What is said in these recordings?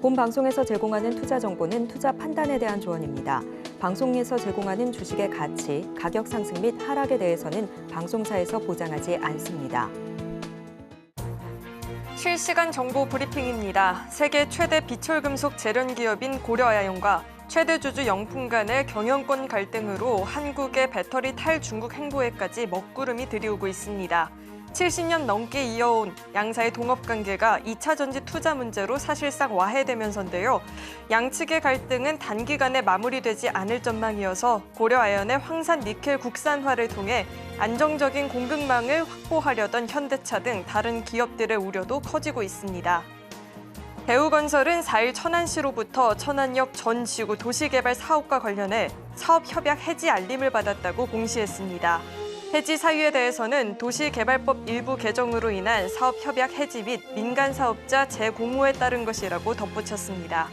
본 방송에서 제공하는 투자 정보는 투자 판단에 대한 조언입니다. 방송에서 제공하는 주식의 가치, 가격 상승 및 하락에 대해서는 방송사에서 보장하지 않습니다. 실시간 정보 브리핑입니다. 세계 최대 비철금속 재련 기업인 고려아연과 최대 주주 영풍 간의 경영권 갈등으로 한국의 배터리 탈중국 행보에까지 먹구름이 들이오고 있습니다. 70년 넘게 이어온 양사의 동업관계가 2차 전지 투자 문제로 사실상 와해되면서인데요. 양측의 갈등은 단기간에 마무리되지 않을 전망이어서 고려아연의 황산 니켈 국산화를 통해 안정적인 공급망을 확보하려던 현대차 등 다른 기업들의 우려도 커지고 있습니다. 대우건설은 4일 천안시로부터 천안역 전 지구 도시개발 사업과 관련해 사업협약 해지 알림을 받았다고 공시했습니다. 해지 사유에 대해서는 도시개발법 일부 개정으로 인한 사업협약 해지 및 민간사업자 재공모에 따른 것이라고 덧붙였습니다.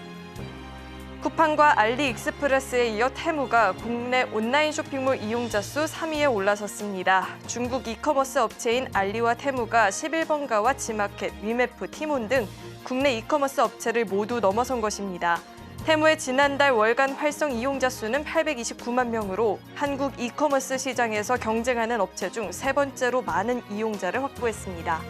쿠팡과 알리익스프레스에 이어 테무가 국내 온라인 쇼핑몰 이용자 수 3위에 올라섰습니다. 중국 이커머스 업체인 알리와 테무가 11번가와 지마켓, 위메프, 티몬 등 국내 이커머스 업체를 모두 넘어선 것입니다. 테무의 지난달 월간 활성 이용자 수는 829만 명으로 한국 이커머스 시장에서 경쟁하는 업체 중 세 번째로 많은 이용자를 확보했습니다.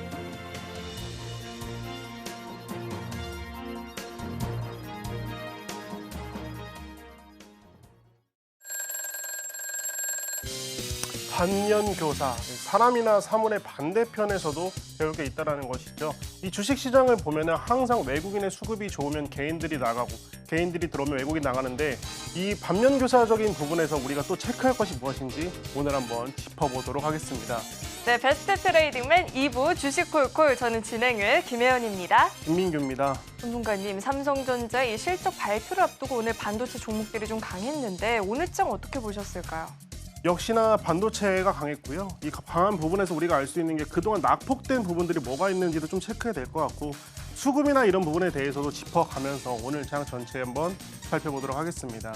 반면교사, 사람이나 사물의 반대편에서도 배울 게 있다는 것이죠. 이 주식시장을 보면 항상 외국인의 수급이 좋으면 개인들이 나가고 개인들이 들어오면 외국인이 나가는데 이 반면교사적인 부분에서 우리가 또 체크할 것이 무엇인지 오늘 한번 짚어보도록 하겠습니다. 네, 베스트 트레이딩맨 2부 주식콜콜, 저는 진행을 김혜연입니다. 김민규입니다. 전문가님, 삼성전자의 실적 발표를 앞두고 오늘 반도체 종목들이 좀 강했는데 오늘장 어떻게 보셨을까요? 역시나 반도체가 강했고요. 이 강한 부분에서 우리가 알 수 있는 게 그동안 낙폭된 부분들이 뭐가 있는지도 좀 체크해야 될 것 같고 수급이나 이런 부분에 대해서도 짚어가면서 오늘 장 전체에 한번 살펴보도록 하겠습니다.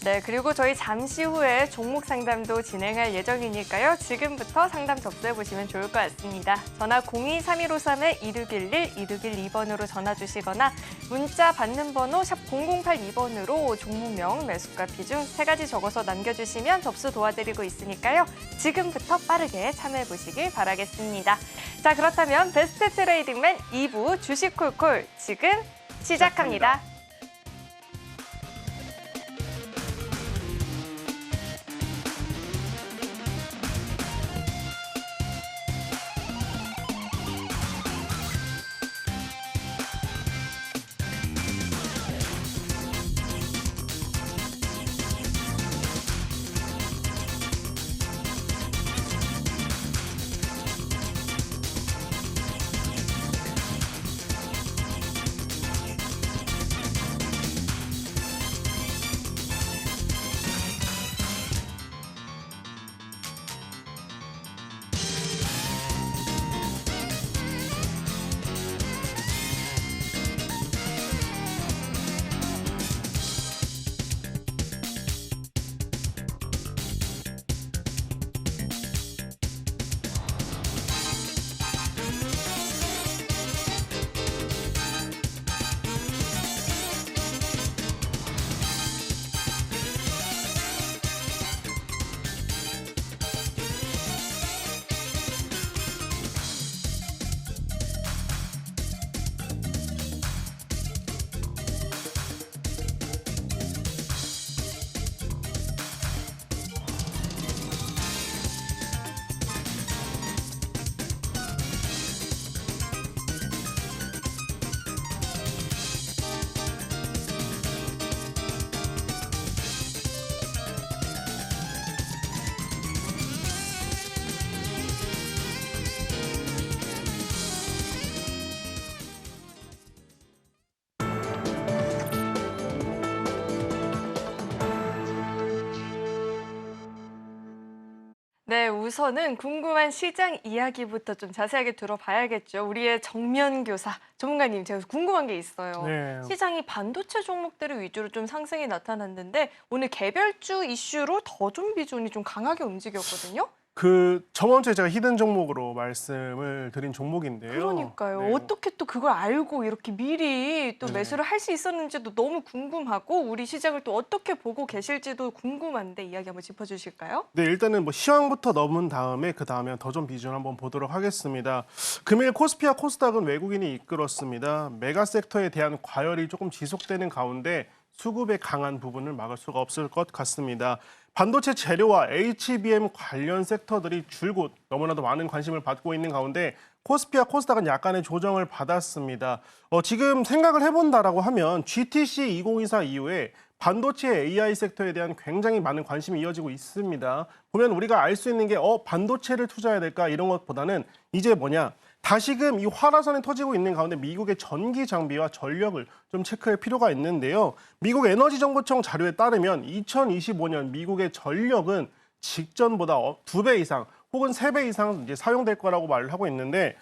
네, 그리고 저희 잠시 후에 종목 상담도 진행할 예정이니까요. 지금부터 상담 접수해보시면 좋을 것 같습니다. 전화 02-3153-2611, 2612번으로 전화 주시거나 문자 받는 번호 샵 0082번으로 종목명, 매수가, 비중 3가지 적어서 남겨주시면 접수 도와드리고 있으니까요. 지금부터 빠르게 참여해보시길 바라겠습니다. 자, 그렇다면 베스트 트레이딩맨 2부 주식콜콜 지금 시작합니다. 네, 우선은 궁금한 시장 이야기부터 좀 자세하게 들어봐야겠죠. 우리의 정면교사 전문가님, 제가 궁금한 게 있어요. 네. 시장이 반도체 종목들을 위주로 좀 상승이 나타났는데 오늘 개별주 이슈로 더 좀 비중이 좀 강하게 움직였거든요. 저번주에 제가 히든 종목으로 말씀을 드린 종목인데요. 그러니까요. 네. 어떻게 또 그걸 알고 이렇게 미리 또 네. 매수를 할 수 있었는지도 너무 궁금하고 우리 시장을 또 어떻게 보고 계실지도 궁금한데 이야기 한번 짚어주실까요? 네, 일단은 뭐 시황부터 넘은 다음에 그 다음에 더 좀 비중 한번 보도록 하겠습니다. 금일 코스피와 코스닥은 외국인이 이끌었습니다. 메가 섹터에 대한 과열이 조금 지속되는 가운데 수급의 강한 부분을 막을 수가 없을 것 같습니다. 반도체 재료와 HBM 관련 섹터들이 줄곧 너무나도 많은 관심을 받고 있는 가운데 코스피와 코스닥은 약간의 조정을 받았습니다. 지금 생각을 해본다라고 하면 GTC 2024 이후에 반도체 AI 섹터에 대한 굉장히 많은 관심이 이어지고 있습니다. 보면 우리가 알 수 있는 게 반도체를 투자해야 될까 이런 것보다는 이제 뭐냐 다시금 이 활화산이 터지고 있는 가운데 미국의 전기 장비와 전력을 좀 체크할 필요가 있는데요. 미국 에너지정보청 자료에 따르면 2025년 미국의 전력은 직전보다 2배 이상 혹은 3배 이상 이제 사용될 거라고 말을 하고 있는데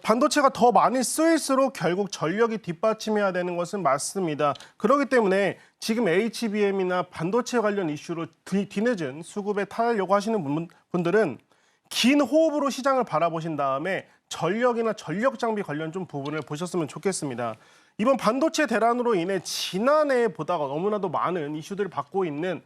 반도체가 더 많이 쓰일수록 결국 전력이 뒷받침해야 되는 것은 맞습니다. 그렇기 때문에 지금 HBM이나 반도체 관련 이슈로 뒤늦은 수급에 타려고 하시는 분들은 긴 호흡으로 시장을 바라보신 다음에 전력이나 전력 장비 관련 좀 부분을 보셨으면 좋겠습니다. 이번 반도체 대란으로 인해 지난해 보다가 너무나도 많은 이슈들을 받고 있는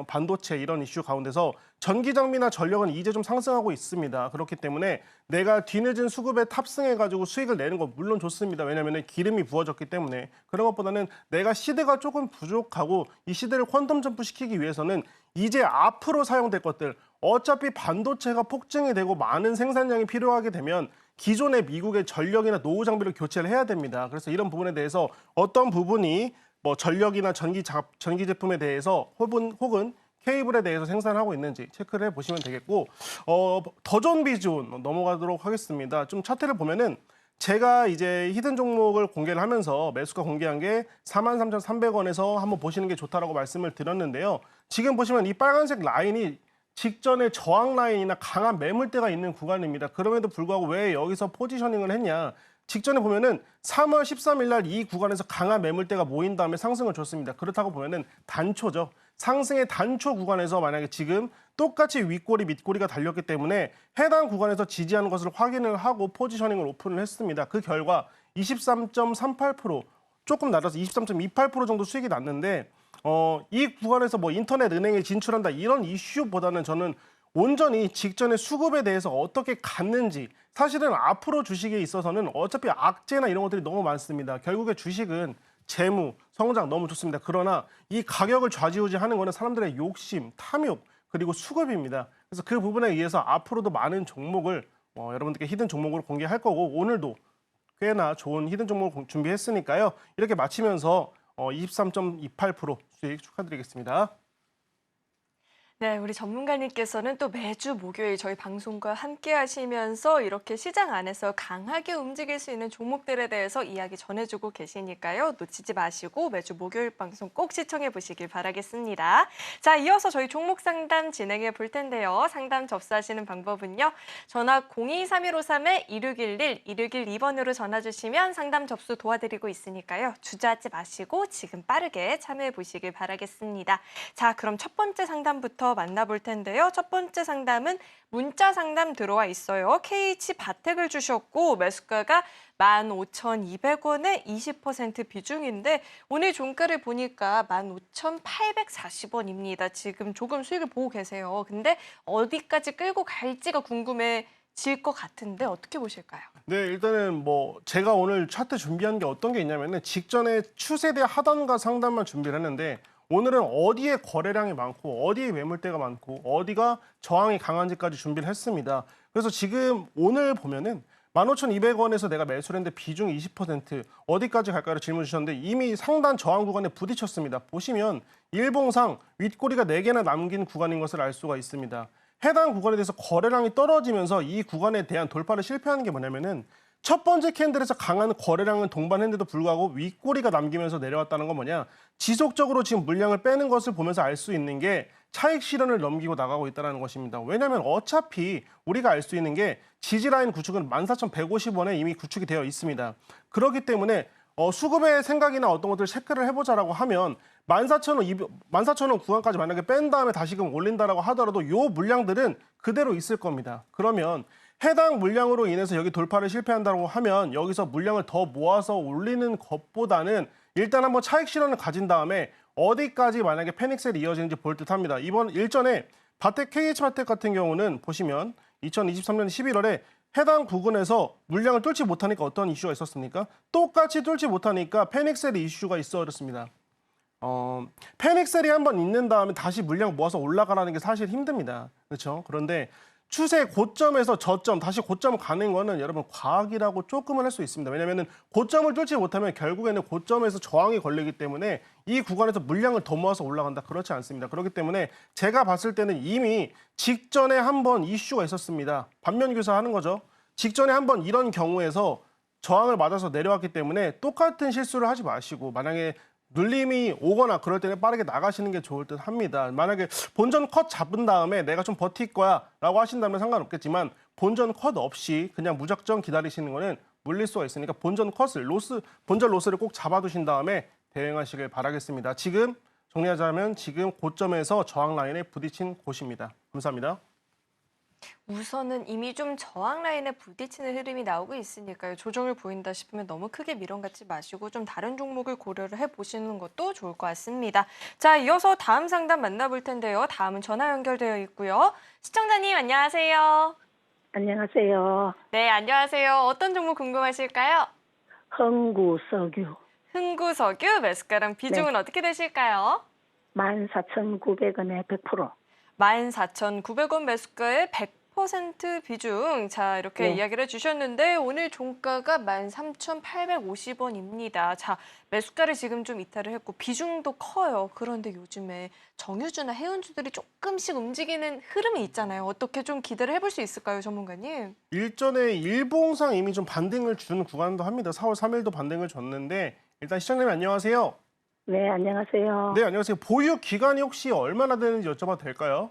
반도체 이런 이슈 가운데서 전기 장비나 전력은 이제 좀 상승하고 있습니다. 그렇기 때문에 내가 뒤늦은 수급에 탑승해가지고 수익을 내는 건 물론 좋습니다. 왜냐하면 기름이 부어졌기 때문에 그런 것보다는 내가 시대가 조금 부족하고 이 시대를 퀀텀 점프시키기 위해서는 이제 앞으로 사용될 것들 어차피 반도체가 폭증이 되고 많은 생산량이 필요하게 되면 기존의 미국의 전력이나 노후 장비를 교체를 해야 됩니다. 그래서 이런 부분에 대해서 어떤 부분이 뭐 전력이나 전기 제품에 대해서 혹은 케이블에 대해서 생산하고 있는지 체크를 해보시면 되겠고 더존 비존 넘어가도록 하겠습니다. 좀 차트를 보면은 제가 이제 히든 종목을 공개를 하면서 매수가 공개한 게 43,300원에서 한번 보시는 게 좋다라고 말씀을 드렸는데요. 지금 보시면 이 빨간색 라인이 직전에 저항 라인이나 강한 매물대가 있는 구간입니다. 그럼에도 불구하고 왜 여기서 포지셔닝을 했냐? 직전에 보면은 3월 13일 날 이 구간에서 강한 매물대가 모인 다음에 상승을 줬습니다. 그렇다고 보면은 단초죠. 상승의 단초 구간에서 만약에 지금 똑같이 윗꼬리 밑꼬리가 달렸기 때문에 해당 구간에서 지지하는 것을 확인을 하고 포지셔닝을 오픈을 했습니다. 그 결과 23.38% 조금 낮아서 23.28% 정도 수익이 났는데 이 구간에서 뭐 인터넷 은행에 진출한다 이런 이슈보다는 저는 온전히 직전의 수급에 대해서 어떻게 갔는지 사실은 앞으로 주식에 있어서는 어차피 악재나 이런 것들이 너무 많습니다. 결국에 주식은 재무, 성장 너무 좋습니다. 그러나 이 가격을 좌지우지하는 거는 사람들의 욕심, 탐욕, 그리고 수급입니다. 그래서 그 부분에 의해서 앞으로도 많은 종목을 여러분들께 히든 종목으로 공개할 거고 오늘도 꽤나 좋은 히든 종목을 준비했으니까요. 이렇게 마치면서 23.28% 수익 축하드리겠습니다. 네, 우리 전문가님께서는 또 매주 목요일 저희 방송과 함께 하시면서 이렇게 시장 안에서 강하게 움직일 수 있는 종목들에 대해서 이야기 전해주고 계시니까요. 놓치지 마시고 매주 목요일 방송 꼭 시청해 보시길 바라겠습니다. 자, 이어서 저희 종목 상담 진행해 볼 텐데요. 상담 접수하시는 방법은요. 전화 023153-2611, 2612번으로 전화 주시면 상담 접수 도와드리고 있으니까요. 주저하지 마시고 지금 빠르게 참여해 보시길 바라겠습니다. 자, 그럼 첫 번째 상담부터 만나볼 텐데요. 첫 번째 상담은 문자 상담 들어와 있어요. KH 바텍을 주셨고 매수가가 15,200원에 20% 비중인데 오늘 종가를 보니까 15,840원입니다. 지금 조금 수익을 보고 계세요. 근데 어디까지 끌고 갈지가 궁금해질 것 같은데 어떻게 보실까요? 네, 일단은 제가 오늘 차트 준비한 게 어떤 게 있냐면은 직전에 추세대 하단과 상단만 준비를 했는데 오늘은 어디에 거래량이 많고 어디에 매물대가 많고 어디가 저항이 강한지까지 준비를 했습니다. 그래서 지금 오늘 보면은 15,200원에서 내가 매수를 했는데 비중 20% 어디까지 갈까요? 질문 주셨는데 이미 상단 저항 구간에 부딪혔습니다. 보시면 일봉상 윗꼬리가 4개나 남긴 구간인 것을 알 수가 있습니다. 해당 구간에 대해서 거래량이 떨어지면서 이 구간에 대한 돌파를 실패하는 게 뭐냐면은 첫 번째 캔들에서 강한 거래량은 동반했는데도 불구하고 윗꼬리가 남기면서 내려왔다는 건 뭐냐? 지속적으로 지금 물량을 빼는 것을 보면서 알 수 있는 게 차익 실현을 넘기고 나가고 있다는 것입니다. 왜냐하면 어차피 우리가 알 수 있는 게 지지라인 구축은 14,150원에 이미 구축이 되어 있습니다. 그렇기 때문에 수급의 생각이나 어떤 것들을 체크를 해보자라고 하면 14,000원 구간까지 만약에 뺀 다음에 다시금 올린다라고 하더라도 요 물량들은 그대로 있을 겁니다. 그러면 해당 물량으로 인해서 여기 돌파를 실패한다고 하면 여기서 물량을 더 모아서 올리는 것보다는 일단 한번 차익 실현을 가진 다음에 어디까지 만약에 패닉셀이 이어지는지 볼 듯합니다. 이번 일전에 KH바텍 같은 경우는 보시면 2023년 11월에 해당 부근에서 물량을 뚫지 못하니까 어떤 이슈가 있었습니까? 똑같이 뚫지 못하니까 패닉셀이 이슈가 있어 버렸습니다. 패닉셀이 한번 있는 다음에 다시 물량 모아서 올라가라는 게 사실 힘듭니다. 그렇죠? 그런데 추세 고점에서 저점, 다시 고점 가는 거는 여러분 과학이라고 조금은 할 수 있습니다. 왜냐하면 고점을 뚫지 못하면 결국에는 고점에서 저항이 걸리기 때문에 이 구간에서 물량을 더 모아서 올라간다. 그렇지 않습니다. 그렇기 때문에 제가 봤을 때는 이미 직전에 한번 이슈가 있었습니다. 반면 교사하는 거죠. 직전에 한번 이런 경우에서 저항을 맞아서 내려왔기 때문에 똑같은 실수를 하지 마시고 만약에 눌림이 오거나 그럴 때는 빠르게 나가시는 게 좋을 듯 합니다. 만약에 본전 컷 잡은 다음에 내가 좀 버틸 거야 라고 하신다면 상관없겠지만 본전 컷 없이 그냥 무작정 기다리시는 거는 물릴 수가 있으니까 본전 로스를 꼭 잡아두신 다음에 대응하시길 바라겠습니다. 지금 정리하자면 지금 고점에서 저항 라인에 부딪힌 곳입니다. 감사합니다. 우선은 이미 좀 저항 라인에 부딪히는 흐름이 나오고 있으니까요. 조정을 보인다 싶으면 너무 크게 밀어갖지 마시고 좀 다른 종목을 고려를 해보시는 것도 좋을 것 같습니다. 자, 이어서 다음 상담 만나볼 텐데요. 다음은 전화 연결되어 있고요. 시청자님 안녕하세요. 안녕하세요. 네, 안녕하세요. 어떤 종목 궁금하실까요? 흥구석유 흥구석유 매수가랑 비중은 어떻게 되실까요? 14,900원에 100%. 14,900원 매수가에 100% 비중. 자, 이렇게 네. 이야기를 해주셨는데 오늘 종가가 13,850원입니다. 자, 매수가를 지금 좀 이탈을 했고 비중도 커요. 그런데 요즘에 정유주나 해운주들이 조금씩 움직이는 흐름이 있잖아요. 어떻게 좀 기대를 해볼 수 있을까요, 전문가님? 일전에 일봉상 이미 좀 반등을 준 구간도 합니다. 4월 3일도 반등을 줬는데 일단 시청자님 안녕하세요. 네, 안녕하세요. 네, 안녕하세요. 보유 기간이 혹시 얼마나 되는지 여쭤봐도 될까요?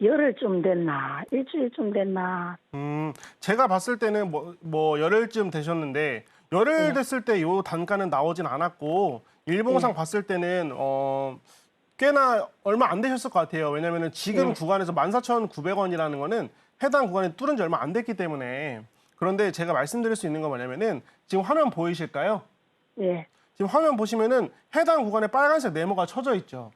열흘쯤 됐나? 일주일쯤 됐나? 제가 봤을 때는 뭐 열흘쯤 되셨는데 열흘 됐을 때 요 단가는 나오진 않았고 일봉상 봤을 때는 꽤나 얼마 안 되셨을 것 같아요. 왜냐면은 지금 구간에서 14,900원이라는 거는 해당 구간에 뚫은 지 얼마 안 됐기 때문에. 그런데 제가 말씀드릴 수 있는 건 뭐냐면은 지금 화면 보이실까요? 예, 지금 화면 보시면은 해당 구간에 빨간색 네모가 쳐져 있죠.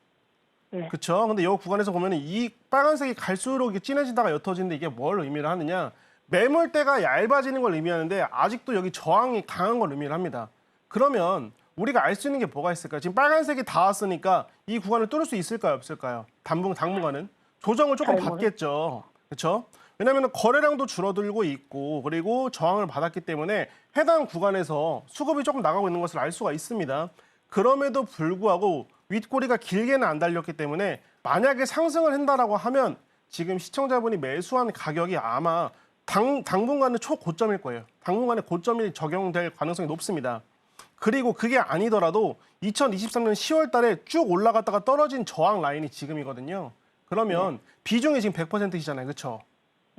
예. 그렇죠. 근데 이 구간에서 보면은 이 빨간색이 갈수록 이게 진해지다가 옅어지는데 이게 뭘 의미를 하느냐? 매물대가 얇아지는 걸 의미하는데 아직도 여기 저항이 강한 걸 의미를 합니다. 그러면 우리가 알 수 있는 게 뭐가 있을까요? 지금 빨간색이 닿았으니까 이 구간을 뚫을 수 있을까요, 없을까요? 당분간은 조정을 조금 받겠죠. 그렇죠? 왜냐하면 거래량도 줄어들고 있고 그리고 저항을 받았기 때문에 해당 구간에서 수급이 조금 나가고 있는 것을 알 수가 있습니다. 그럼에도 불구하고 윗꼬리가 길게는 안 달렸기 때문에 만약에 상승을 한다라고 하면 지금 시청자분이 매수한 가격이 아마 당분간은 초고점일 거예요. 당분간에 고점이 적용될 가능성이 높습니다. 그리고 그게 아니더라도 2023년 10월 달에 쭉 올라갔다가 떨어진 저항 라인이 지금이거든요. 그러면 비중이 지금 100%이잖아요. 그렇죠?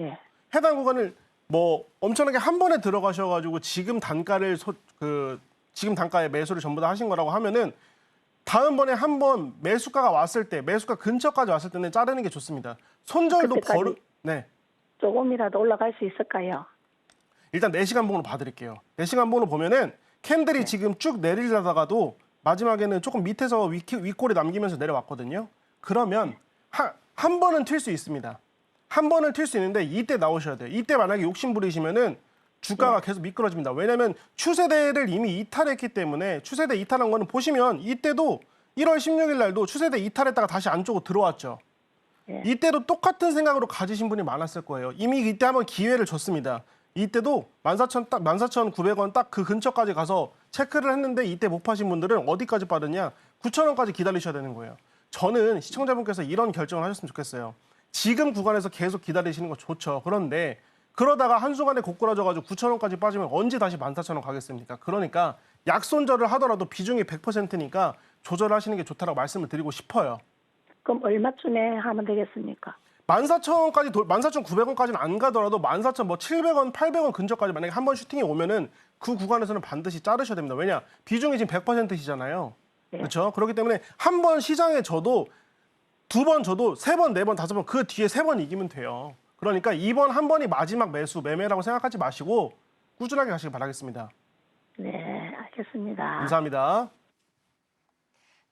예. 해당 구간을 뭐 엄청나게 한 번에 들어가셔가지고 지금 단가에 매수를 전부 다 하신 거라고 하면은 다음번에 한번 매수가가 왔을 때 매수가 근처까지 왔을 때는 자르는 게 좋습니다. 손절도 네. 조금이라도 올라갈 수 있을까요? 일단 4시간 봉으로 봐드릴게요. 4시간 봉으로 보면은 캔들이 지금 쭉 내리려다가도 마지막에는 조금 밑에서 윗골이 남기면서 내려왔거든요. 그러면 한 번은 튈 수 있습니다. 한 번은 튈 수 있는데 이때 나오셔야 돼요. 이때 만약에 욕심 부리시면은 주가가 계속 미끄러집니다. 왜냐하면 추세대를 이미 이탈했기 때문에 추세대 이탈한 거는 보시면 이때도 1월 16일 날도 추세대 이탈했다가 다시 안쪽으로 들어왔죠. 예. 이때도 똑같은 생각으로 가지신 분이 많았을 거예요. 이미 이때 한번 기회를 줬습니다. 이때도 14,900원 딱 그 근처까지 가서 체크를 했는데 이때 못 파신 분들은 어디까지 빠르냐? 9,000원까지 기다리셔야 되는 거예요. 저는 시청자분께서 이런 결정을 하셨으면 좋겠어요. 지금 구간에서 계속 기다리시는 거 좋죠. 그런데 그러다가 한순간에 고꾸라져가지고 9,000원까지 빠지면 언제 다시 14,000원 가겠습니까? 그러니까 약손절을 하더라도 비중이 100%니까 조절하시는 게 좋다라고 말씀을 드리고 싶어요. 그럼 얼마쯤에 하면 되겠습니까? 14,000원까지 14,900원까지는 안 가더라도 14,700원, 800원 근처까지 만약에 한 번 슈팅이 오면은 그 구간에서는 반드시 자르셔야 됩니다. 왜냐? 비중이 지금 100%시잖아요. 네. 그렇죠? 그렇기 때문에 한 번 시장에 져도 두 번 져도 세 번, 네 번, 다섯 번 그 뒤에 세 번 이기면 돼요. 그러니까 이번 한 번이 마지막 매매라고 생각하지 마시고 꾸준하게 가시길 바라겠습니다. 네, 알겠습니다. 감사합니다.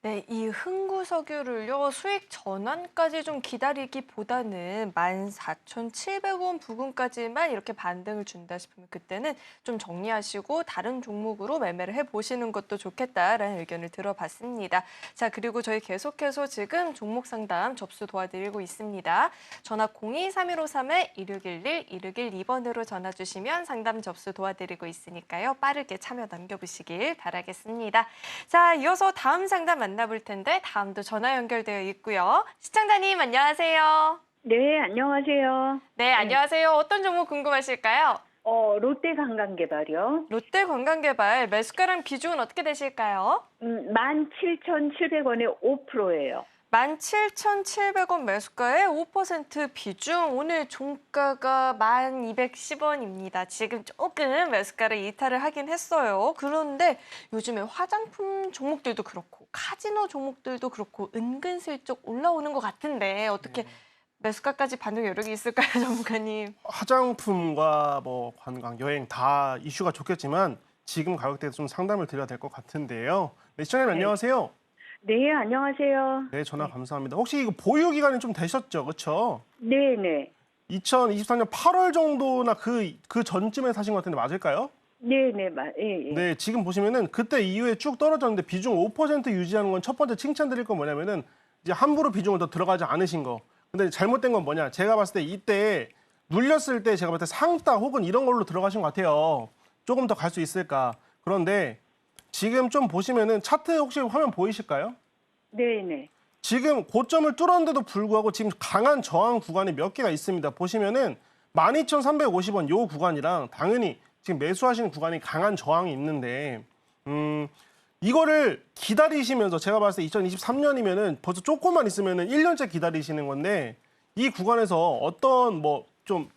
네, 이 흥구석유를요, 수익 전환까지 좀 기다리기보다는 14,700원 부근까지만 이렇게 반등을 준다 싶으면 그때는 좀 정리하시고 다른 종목으로 매매를 해보시는 것도 좋겠다라는 의견을 들어봤습니다. 자, 그리고 저희 계속해서 지금 종목 상담 접수 도와드리고 있습니다. 전화 02-3153-2611-2612번으로 전화 주시면 상담 접수 도와드리고 있으니까요. 빠르게 참여 남겨보시길 바라겠습니다. 자, 이어서 다음 상담 만나볼 텐데 다음도 전화 연결되어 있고요. 시청자님 안녕하세요. 네, 안녕하세요. 네, 안녕하세요. 어떤 종목 궁금하실까요? 롯데관광개발이요. 롯데관광개발 매수가랑 비중은 어떻게 되실까요? 17,700원에 5%예요. 17,700원 매수가에 5% 비중, 오늘 종가가 1,210원입니다. 지금 조금 매수가를 이탈을 하긴 했어요. 그런데 요즘에 화장품 종목들도 그렇고 카지노 종목들도 그렇고 은근슬쩍 올라오는 것 같은데 어떻게 매수가까지 반등 여력이 있을까요, 전문가님? 화장품과 뭐 관광, 여행 다 이슈가 좋겠지만 지금 가격대에서 좀 상담을 드려야 될 것 같은데요. 네, 시청자님 안녕하세요. 네, 안녕하세요. 네, 전화 감사합니다. 혹시 이거 보유 기간이 좀 되셨죠? 그렇죠? 네, 네. 2024년 8월 정도나 그 전쯤에 사신 것 같은데 맞을까요? 네, 네, 예, 예. 네, 지금 보시면은 그때 이후에 쭉 떨어졌는데 비중 5% 유지하는 건 첫 번째 칭찬드릴 건 뭐냐면은 이제 함부로 비중을 더 들어가지 않으신 거. 근데 잘못된 건 뭐냐? 제가 봤을 때 이때 눌렸을 때 제가 봤을 때 상따 혹은 이런 걸로 들어가신 것 같아요. 조금 더 갈 수 있을까? 그런데 지금 좀 보시면은 차트 혹시 화면 보이실까요? 네, 네. 지금 고점을 뚫었는데도 불구하고 지금 강한 저항 구간이 몇 개가 있습니다. 보시면은 12,350원 요 구간이랑 당연히 지금 매수하시는 구간이 강한 저항이 있는데 이거를 기다리시면서 제가 봤을 때 2023년이면은 벌써 조금만 있으면은 1년째 기다리시는 건데 이 구간에서 어떤 뭐 좀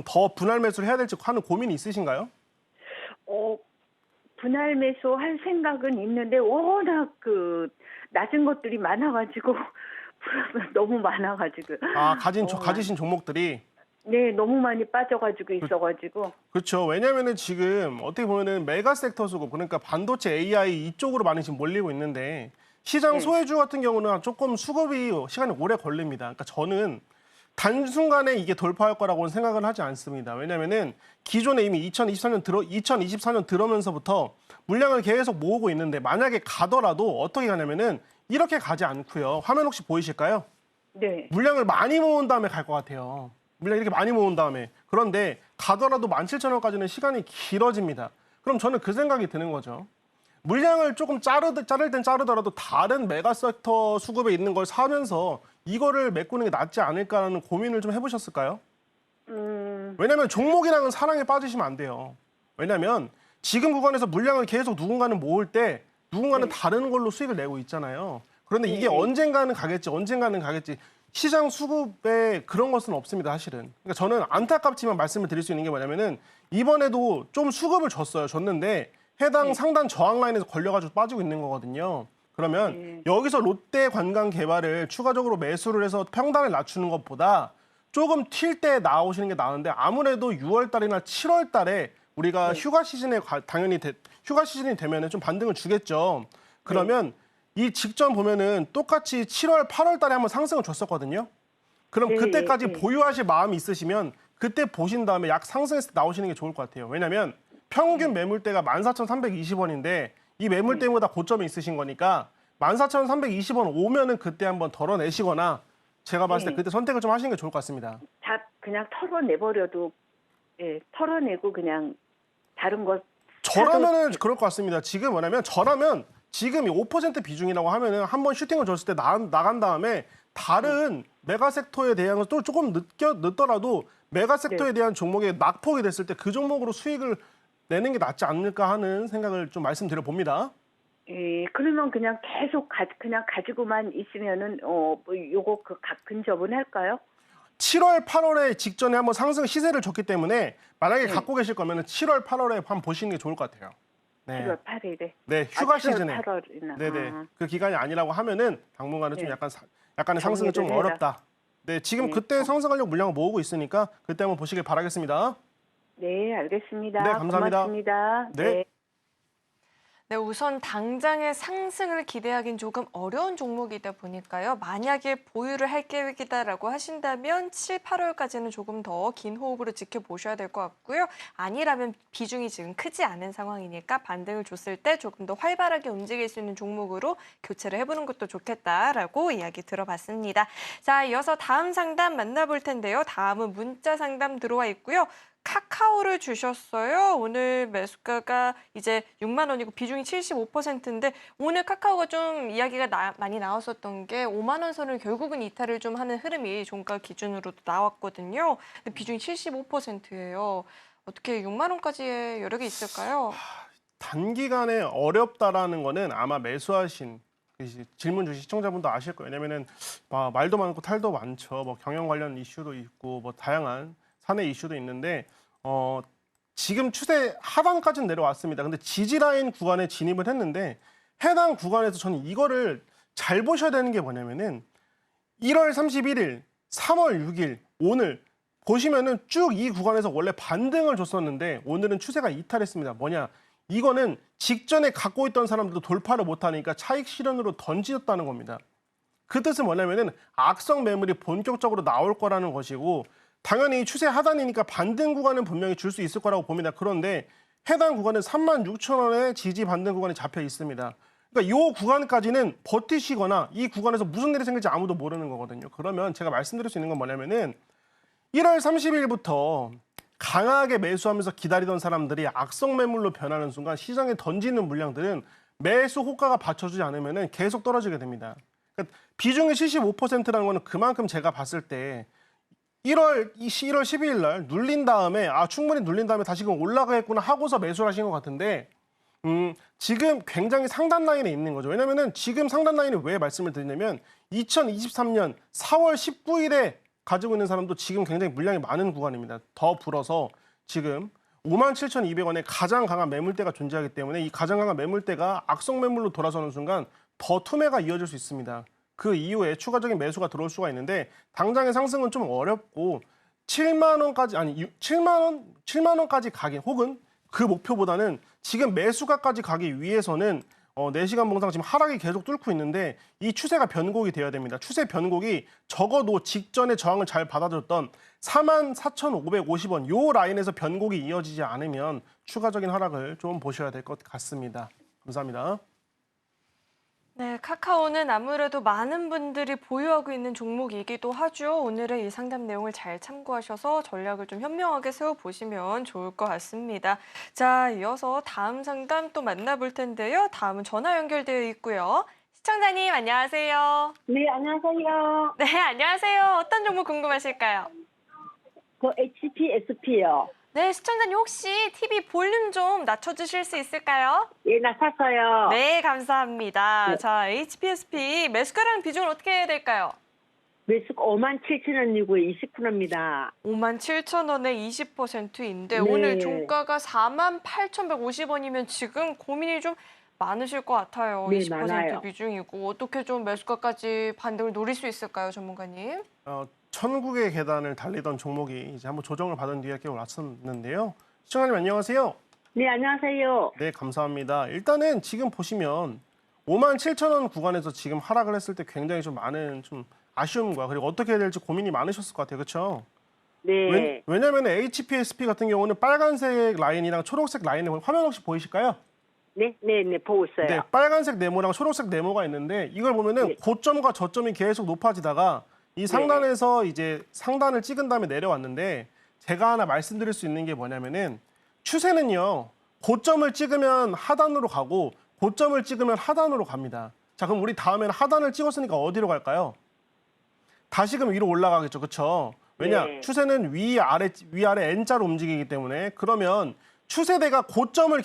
더 분할 매수를 해야 될지 하는 고민이 있으신가요? 분할 매수 할 생각은 있는데 워낙 낮은 것들이 많아가지고 너무 많아가지고. 가지신 종목들이 네, 너무 많이 빠져가지고 있어가지고. 그렇죠. 왜냐면은 지금 어떻게 보면은 메가 섹터 수급 그러니까 반도체 AI 이쪽으로 많이 지금 몰리고 있는데 시장 네. 소외주 같은 경우는 조금 수급이 시간이 오래 걸립니다. 그러니까 저는 단순간에 이게 돌파할 거라고는 생각은 하지 않습니다. 왜냐면은 기존에 이미 2024년 들어오면서부터 물량을 계속 모으고 있는데 만약에 가더라도 어떻게 가냐면은 이렇게 가지 않고요. 화면 혹시 보이실까요? 네. 물량을 많이 모은 다음에 갈 것 같아요. 물량 이렇게 많이 모은 다음에. 그런데 가더라도 17,000원까지는 시간이 길어집니다. 그럼 저는 그 생각이 드는 거죠. 물량을 조금 자를 땐 자르더라도 다른 메가섹터 수급에 있는 걸 사면서 이거를 메꾸는 게 낫지 않을까라는 고민을 좀 해보셨을까요? 왜냐하면 종목이랑은 사랑에 빠지시면 안 돼요. 왜냐하면 지금 구간에서 물량을 계속 누군가는 모을 때 누군가는 다른 걸로 수익을 내고 있잖아요. 그런데 이게 언젠가는 가겠지. 시장 수급에 그런 것은 없습니다, 사실은. 그러니까 저는 안타깝지만 말씀을 드릴 수 있는 게 뭐냐면은 이번에도 좀 수급을 줬는데 해당 상단 저항 라인에서 걸려가지고 빠지고 있는 거거든요. 그러면 여기서 롯데 관광 개발을 추가적으로 매수를 해서 평단을 낮추는 것보다 조금 튈 때 나오시는 게 나은데 아무래도 6월 달이나 7월 달에 우리가 휴가 시즌에 당연히 휴가 시즌이 되면은 좀 반등을 주겠죠. 그러면 이 직전 보면은 똑같이 7월, 8월 달에 한번 상승을 줬었거든요. 그럼 그때까지 보유하실 마음이 있으시면 그때 보신 다음에 약 상승했을 때 나오시는 게 좋을 것 같아요. 왜냐하면 평균 매물대가 14,320원인데 이 매물대보다 고점이 있으신 거니까 14,320원 오면은 그때 한번 덜어내시거나 제가 봤을 때 그때 선택을 좀 하시는 게 좋을 것 같습니다. 다 그냥 털어내버려도, 털어내고 그냥 다른 것. 저라면은 그럴 것 같습니다. 지금 뭐냐면 저라면 지금 이 5% 비중이라고 하면은 한번 슈팅을 줬을 때 나간 다음에 다른 메가 섹터에 대한 또 조금 늦더라도 메가 sek터에 대한 종목에 낙폭이 됐을 때 그 종목으로 수익을 내는 게 낫지 않을까 하는 생각을 좀 말씀드려 봅니다. 그러면 그냥 계속 그냥 가지고만 있으면은 요거 근접은 할까요? 7월, 8월에 직전에 한번 상승 시세를 줬기 때문에 만약에 네. 갖고 계실 거면 7월, 8월에 한번 보시는 게 좋을 것 같아요. 네. 7월 8일에. 네, 휴가 7월 시즌에. 8월이나. 네네. 그 기간이 아니라고 하면은 당분간은 좀 네. 약간의 상승은 좀 정리를 해라. 어렵다. 네, 지금 네. 그때 상승하려고 물량을 모으고 있으니까 그때 한번 보시길 바라겠습니다. 네, 알겠습니다. 네, 감사합니다. 고맙습니다. 네. 네, 우선 당장의 상승을 기대하긴 조금 어려운 종목이다 보니까요. 만약에 보유를 할 계획이다라고 하신다면 7, 8월까지는 조금 더 긴 호흡으로 지켜보셔야 될 것 같고요. 아니라면 비중이 지금 크지 않은 상황이니까 반등을 줬을 때 조금 더 활발하게 움직일 수 있는 종목으로 교체를 해보는 것도 좋겠다라고 이야기 들어봤습니다. 자, 이어서 다음 상담 만나볼 텐데요. 다음은 문자 상담 들어와 있고요. 카카오를 주셨어요. 오늘 매수가가 이제 6만 원이고 비중이 75%인데 오늘 카카오가 좀 이야기가 많이 나왔었던 게 5만 원 선을 결국은 이탈을 좀 하는 흐름이 종가 기준으로도 나왔거든요. 근데 비중이 75%예요. 어떻게 6만 원까지의 여력이 있을까요? 단기간에 어렵다라는 거는 아마 매수하신 질문 주신 시청자분도 아실 거예요. 왜냐면은 말도 많고 탈도 많죠. 뭐 경영 관련 이슈도 있고 뭐 다양한 사내 이슈도 있는데 지금 추세 하방까지는 내려왔습니다. 근데 지지 라인 구간에 진입을 했는데 해당 구간에서 저는 이거를 잘 보셔야 되는 게 뭐냐면은 1월 31일, 3월 6일 오늘 보시면은 쭉 이 구간에서 원래 반등을 줬었는데 오늘은 추세가 이탈했습니다. 뭐냐? 이거는 직전에 갖고 있던 사람들도 돌파를 못하니까 차익 실현으로 던지었다는 겁니다. 그 뜻은 뭐냐면은 악성 매물이 본격적으로 나올 거라는 것이고 당연히 추세 하단이니까 반등 구간은 분명히 줄 수 있을 거라고 봅니다. 그런데 해당 구간은 36,000원의 지지 반등 구간이 잡혀 있습니다. 그러니까 이 구간까지는 버티시거나 이 구간에서 무슨 일이 생길지 아무도 모르는 거거든요. 그러면 제가 말씀드릴 수 있는 건 뭐냐면은 1월 30일부터 강하게 매수하면서 기다리던 사람들이 악성 매물로 변하는 순간 시장에 던지는 물량들은 매수 호가가 받쳐주지 않으면 계속 떨어지게 됩니다. 그러니까 비중이 75%라는 거는 그만큼 제가 봤을 때 1월 12일 날 눌린 다음에 충분히 눌린 다음에 다시금 올라가겠구나 하고서 매수를 하신 것 같은데 지금 굉장히 상단 라인에 있는 거죠. 왜냐면은 지금 상단 라인을 왜 말씀을 드리냐면 2023년 4월 19일에 가지고 있는 사람도 지금 굉장히 물량이 많은 구간입니다. 더 불어서 지금 57,200원에 가장 강한 매물대가 존재하기 때문에 이 가장 강한 매물대가 악성 매물로 돌아서는 순간 더 투매가 이어질 수 있습니다. 그 이후에 추가적인 매수가 들어올 수가 있는데 당장의 상승은 좀 어렵고 7만 원까지 가기 혹은 그 목표보다는 지금 매수가까지 가기 위해서는 4시간 봉상 지금 하락이 계속 뚫고 있는데 이 추세가 변곡이 되어야 됩니다. 추세 변곡이 적어도 직전에 저항을 잘 받아줬던 44,550원 요 라인에서 변곡이 이어지지 않으면 추가적인 하락을 좀 보셔야 될 것 같습니다. 감사합니다. 네, 카카오는 아무래도 많은 분들이 보유하고 있는 종목이기도 하죠. 오늘의 이 상담 내용을 잘 참고하셔서 전략을 좀 현명하게 세워보시면 좋을 것 같습니다. 자, 이어서 다음 상담 또 만나볼 텐데요. 다음은 전화 연결되어 있고요. 시청자님, 안녕하세요. 네, 안녕하세요. 네, 안녕하세요. 어떤 종목 궁금하실까요? 그 HPSP요. 네, 시청자님 혹시 TV 볼륨 좀 낮춰주실 수 있을까요? 예, 나 샀어요. 네, 감사합니다. 네. 자, HPSP 매수가랑 비중은 어떻게 해야 될까요? 매수가 57,000원이고 20%입니다. 57,000원에 20%인데 네. 오늘 종가가 48,150원이면 지금 고민이 좀 많으실 것 같아요. 네, 20% 많아요. 비중이고 어떻게 좀 매수가까지 반등을 노릴 수 있을까요, 전문가님? 천국의 계단을 달리던 종목이 이제 한번 조정을 받은 뒤에 깨어 왔었는데요. 시청자님 안녕하세요. 네, 안녕하세요. 네, 감사합니다. 일단은 지금 보시면 57,000원 구간에서 지금 하락을 했을 때 굉장히 좀 많은 좀 아쉬움과 그리고 어떻게 해야 될지 고민이 많으셨을 것 같아요. 그렇죠? 네. 왜냐하면 HPSP 같은 경우는 빨간색 라인이랑 초록색 라인을 화면 혹시 보이실까요? 네, 보고 있어요. 네, 빨간색 네모랑 초록색 네모가 있는데 이걸 보면은 네. 고점과 저점이 계속 높아지다가 이 상단에서 이제 상단을 찍은 다음에 내려왔는데 제가 하나 말씀드릴 수 있는 게 뭐냐면은 추세는요. 고점을 찍으면 하단으로 가고 고점을 찍으면 하단으로 갑니다. 자, 그럼 우리 다음에는 하단을 찍었으니까 어디로 갈까요? 다시금 위로 올라가겠죠. 그렇죠? 왜냐? 네. 추세는 위아래 N자로 움직이기 때문에 그러면 추세대가 저점을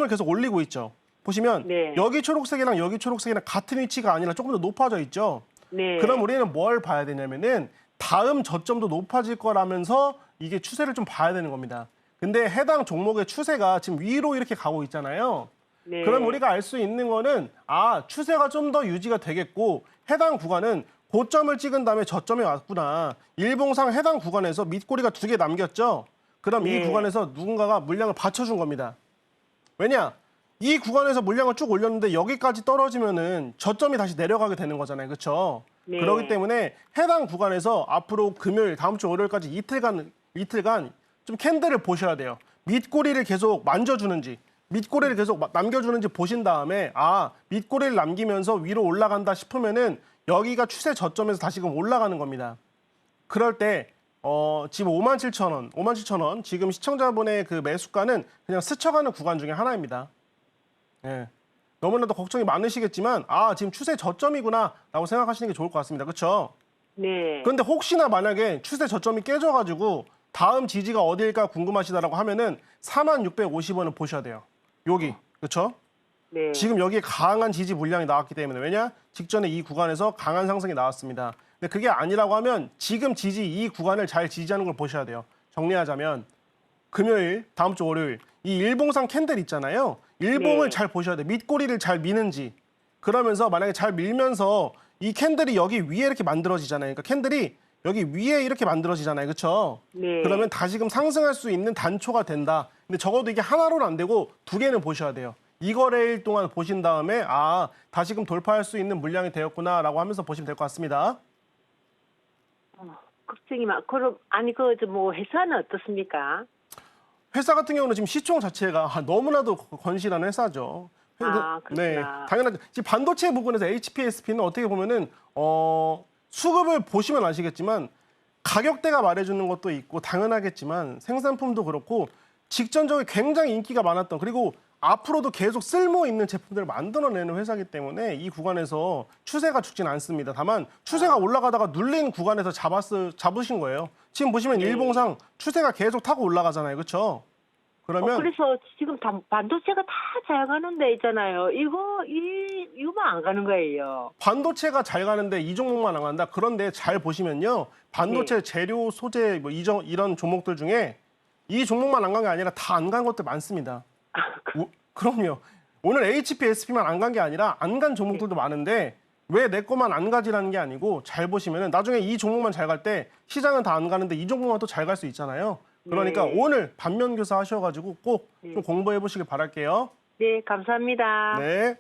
계속 올리고 있죠. 보시면 네. 여기 초록색이랑 여기 초록색이랑 같은 위치가 아니라 조금 더 높아져 있죠. 네. 그럼 우리는 뭘 봐야 되냐면은 다음 저점도 높아질 거라면서 이게 추세를 좀 봐야 되는 겁니다. 근데 해당 종목의 추세가 지금 위로 이렇게 가고 있잖아요. 네. 그럼 우리가 알 수 있는 거는 추세가 좀 더 유지가 되겠고 해당 구간은 고점을 찍은 다음에 저점에 왔구나. 일봉상 해당 구간에서 밑꼬리가 2개 남겼죠. 그럼 이 네. 구간에서 누군가가 물량을 받쳐준 겁니다. 왜냐? 이 구간에서 물량을 쭉 올렸는데 여기까지 떨어지면은 저점이 다시 내려가게 되는 거잖아요. 그렇죠? 네. 그렇기 때문에 해당 구간에서 앞으로 금요일, 다음 주 월요일까지 이틀간 좀 캔들을 보셔야 돼요. 밑꼬리를 계속 만져주는지, 밑꼬리를 계속 남겨주는지 보신 다음에 밑꼬리를 남기면서 위로 올라간다 싶으면은 여기가 추세 저점에서 다시금 올라가는 겁니다. 그럴 때 지금 57,000원 지금 시청자분의 그 매수가는 그냥 스쳐가는 구간 중에 하나입니다. 예. 너무나도 걱정이 많으시겠지만 지금 추세 저점이구나라고 생각하시는 게 좋을 것 같습니다. 그렇죠? 네. 그런데 혹시나 만약에 추세 저점이 깨져가지고 다음 지지가 어디일까 궁금하시다라고 하면은 4650원을 보셔야 돼요. 여기. 그렇죠? 네. 지금 여기에 강한 지지 물량이 나왔기 때문에 왜냐? 직전에 이 구간에서 강한 상승이 나왔습니다. 근데 그게 아니라고 하면 지금 이 구간을 잘 지지하는 걸 보셔야 돼요. 정리하자면 금요일, 다음 주 월요일 이 일봉상 캔들 있잖아요. 일봉을 네. 잘 보셔야 돼요. 밑꼬리를 잘 미는지. 그러면서 만약에 잘 밀면서 이 캔들이 여기 위에 이렇게 만들어지잖아요. 그러니까 캔들이 여기 위에 이렇게 만들어지잖아요. 그렇죠? 네. 그러면 다시금 상승할 수 있는 단초가 된다. 근데 적어도 이게 하나로는 안 되고 2개는 보셔야 돼요. 이 거래일 동안 보신 다음에 다시금 돌파할 수 있는 물량이 되었구나라고 하면서 보시면 될 것 같습니다. 걱정이 그럼 회사는 어떻습니까? 회사 같은 경우는 지금 시총 자체가 너무나도 건실한 회사죠. 그렇구나. 네, 당연하죠. 지금 반도체 부분에서 HPSP는 어떻게 보면은 수급을 보시면 아시겠지만 가격대가 말해주는 것도 있고 당연하겠지만 생산품도 그렇고 직전적으로 굉장히 인기가 많았던 그리고 앞으로도 계속 쓸모 있는 제품들을 만들어내는 회사이기 때문에 이 구간에서 추세가 죽진 않습니다. 다만 추세가 올라가다가 눌린 구간에서 잡으신 거예요. 지금 보시면 네. 일봉상 추세가 계속 타고 올라가잖아요. 그렇죠? 그러면 그래서 지금 반도체가 다 잘 가는 데 있잖아요. 이거만 안 가는 거예요. 반도체가 잘 가는데 이 종목만 안 간다. 그런데 잘 보시면요. 반도체 재료, 소재 이런 종목들 중에 이 종목만 안 간 게 아니라 다 안 간 것들 많습니다. 그럼요. 오늘 HPSP만 안 간 게 아니라 안 간 종목들도 많은데 왜 내 거만 안 가지라는 게 아니고 잘 보시면은 나중에 이 종목만 잘 갈 때 시장은 다 안 가는데 이 종목만 또 잘 갈 수 있잖아요. 그러니까 네. 오늘 반면 교사 하셔가지고 꼭 좀 공부해 보시길 바랄게요. 네, 감사합니다. 네.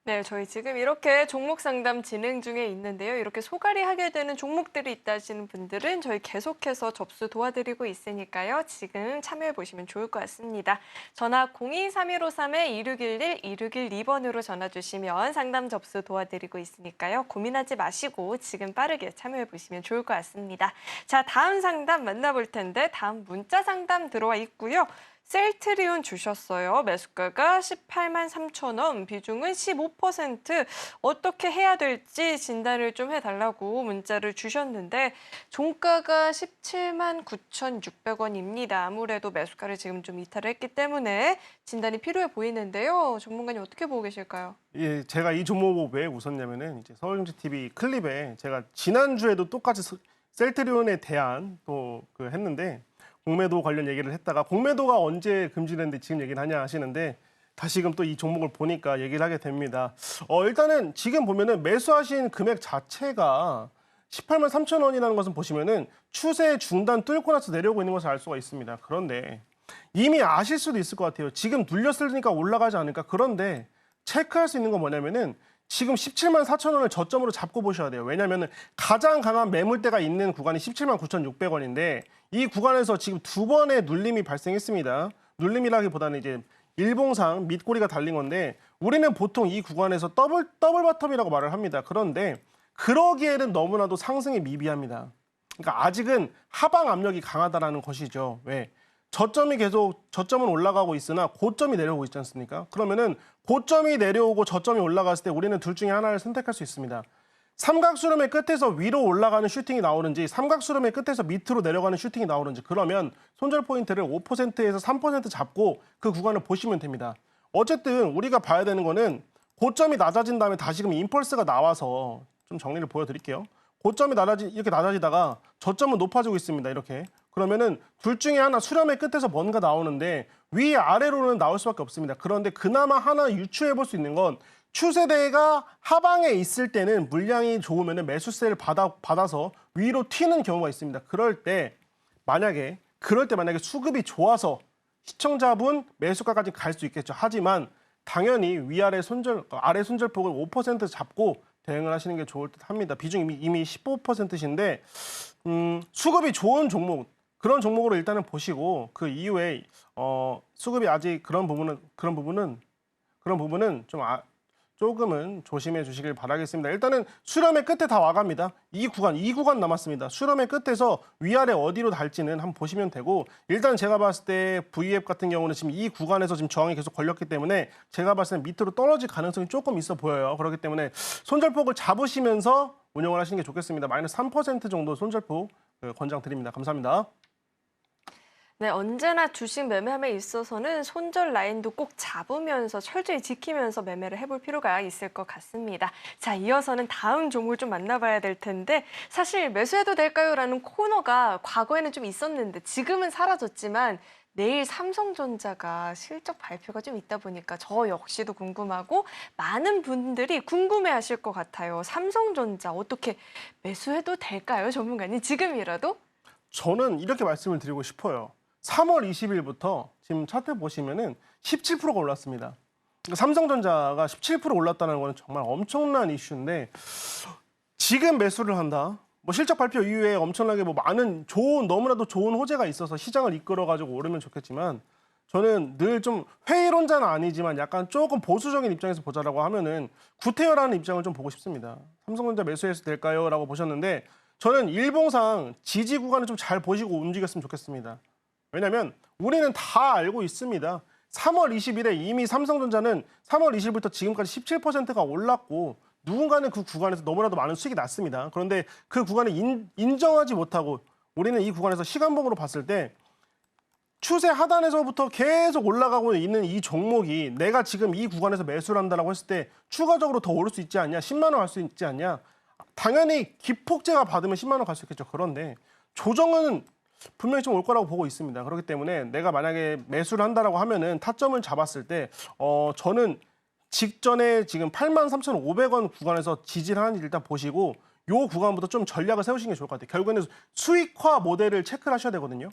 네, 저희 지금 이렇게 종목 상담 진행 중에 있는데요. 이렇게 소갈이 하게 되는 종목들이 있다 하시는 분들은 저희 계속해서 접수 도와드리고 있으니까요. 지금 참여해 보시면 좋을 것 같습니다. 전화 023153-2611, 2612번으로 전화 주시면 상담 접수 도와드리고 있으니까요. 고민하지 마시고 지금 빠르게 참여해 보시면 좋을 것 같습니다. 자, 다음 상담 만나볼 텐데 다음 문자 상담 들어와 있고요. 셀트리온 주셨어요. 매수가가 18만 3천 원, 비중은 15%. 어떻게 해야 될지 진단을 좀 해달라고 문자를 주셨는데 종가가 17만 9,600원입니다. 아무래도 매수가를 지금 좀 이탈을 했기 때문에 진단이 필요해 보이는데요. 전문가님 어떻게 보고 계실까요? 예, 제가 이 종목을 왜 웃었냐면은 이제 서울경제TV 클립에 제가 지난주에도 똑같이 셀트리온에 대한 또 했는데 공매도 관련 얘기를 했다가 공매도가 언제 금지됐는데 지금 얘기를 하냐 하시는데 다시금 또 이 종목을 보니까 얘기를 하게 됩니다. 일단은 지금 보면은 매수하신 금액 자체가 18만 3천 원이라는 것은 보시면은 추세 중단 뚫고 나서 내려오고 있는 것을 알 수가 있습니다. 그런데 이미 아실 수도 있을 것 같아요. 지금 눌렸으니까 올라가지 않을까. 그런데 체크할 수 있는 건 뭐냐면은 지금 17만 4천 원을 저점으로 잡고 보셔야 돼요. 왜냐하면 가장 강한 매물대가 있는 구간이 17만 9,600원인데 이 구간에서 지금 2번의 눌림이 발생했습니다. 눌림이라기보다는 이제 일봉상 밑꼬리가 달린 건데 우리는 보통 이 구간에서 더블 바텀이라고 말을 합니다. 그런데 그러기에는 너무나도 상승이 미비합니다. 그러니까 아직은 하방 압력이 강하다라는 것이죠. 왜? 저점은 올라가고 있으나 고점이 내려오고 있지 않습니까? 그러면은 고점이 내려오고 저점이 올라갔을 때 우리는 둘 중에 하나를 선택할 수 있습니다. 삼각수렴의 끝에서 위로 올라가는 슈팅이 나오는지 삼각수렴의 끝에서 밑으로 내려가는 슈팅이 나오는지 그러면 손절 포인트를 5%에서 3% 잡고 그 구간을 보시면 됩니다. 어쨌든 우리가 봐야 되는 거는 고점이 낮아진 다음에 다시금 임펄스가 나와서 좀 정리를 보여드릴게요. 고점이 이렇게 낮아지다가 저점은 높아지고 있습니다. 이렇게. 그러면은 둘 중에 하나 수렴의 끝에서 뭔가 나오는데 위아래로는 나올 수밖에 없습니다. 그런데 그나마 하나 유추해 볼 수 있는 건 추세대가 하방에 있을 때는 물량이 좋으면 매수세를 받아서 위로 튀는 경우가 있습니다. 그럴 때 만약에 수급이 좋아서 시청자분 매수가까지 갈 수 있겠죠. 하지만 당연히 아래 손절폭을 5% 잡고 대응을 하시는 게 좋을 듯 합니다. 비중이 이미 15%신데 수급이 좋은 종목, 그런 종목으로 일단은 보시고 그 이후에 수급이 아직 그런 부분은 조금은 조심해 주시길 바라겠습니다. 일단은 수렴의 끝에 다 와갑니다. 이 구간 남았습니다. 수렴의 끝에서 위아래 어디로 달지는 한번 보시면 되고, 일단 제가 봤을 때 V앱 같은 경우는 지금 이 구간에서 지금 저항이 계속 걸렸기 때문에 제가 봤을 때 밑으로 떨어질 가능성이 조금 있어 보여요. 그렇기 때문에 손절폭을 잡으시면서 운영을 하시는 게 좋겠습니다. 마이너스 3% 정도 손절폭 권장드립니다. 감사합니다. 네, 언제나 주식 매매함에 있어서는 손절 라인도 꼭 잡으면서 철저히 지키면서 매매를 해볼 필요가 있을 것 같습니다. 자, 이어서는 다음 종목을 좀 만나봐야 될 텐데, 사실 매수해도 될까요? 라는 코너가 과거에는 좀 있었는데 지금은 사라졌지만 내일 삼성전자가 실적 발표가 좀 있다 보니까 저 역시도 궁금하고 많은 분들이 궁금해하실 것 같아요. 삼성전자 어떻게 매수해도 될까요? 전문가님, 지금이라도? 저는 이렇게 말씀을 드리고 싶어요. 3월 20일부터 지금 차트 보시면은 17%가 올랐습니다. 그러니까 삼성전자가 17% 올랐다는 건 정말 엄청난 이슈인데, 지금 매수를 한다. 뭐 실적 발표 이후에 엄청나게 뭐 많은 너무나도 좋은 호재가 있어서 시장을 이끌어가지고 오르면 좋겠지만, 저는 늘 좀 회의론자는 아니지만 약간 조금 보수적인 입장에서 보자라고 하면은 구태여라는 입장을 좀 보고 싶습니다. 삼성전자 매수해도 될까요? 라고 보셨는데, 저는 일봉상 지지 구간을 좀 잘 보시고 움직였으면 좋겠습니다. 왜냐하면 우리는 다 알고 있습니다. 3월 20일에 이미 삼성전자는 3월 20일부터 지금까지 17%가 올랐고 누군가는 그 구간에서 너무나도 많은 수익이 났습니다. 그런데 그 구간을 인정하지 못하고 우리는 이 구간에서 시간봉으로 봤을 때 추세 하단에서부터 계속 올라가고 있는 이 종목이 내가 지금 이 구간에서 매수를 한다고 했을 때 추가적으로 더 오를 수 있지 않냐, 10만 원 갈 수 있지 않냐. 당연히 기폭제가 받으면 10만 원 갈 수 있겠죠. 그런데 조정은 분명히 좀 올 거라고 보고 있습니다. 그렇기 때문에 내가 만약에 매수를 한다라고 하면은 타점을 잡았을 때 저는 직전에 지금 83,500원 구간에서 지지를 하는지 일단 보시고 요 구간부터 좀 전략을 세우시는 게 좋을 것 같아요. 결국에는 수익화 모델을 체크를 하셔야 되거든요.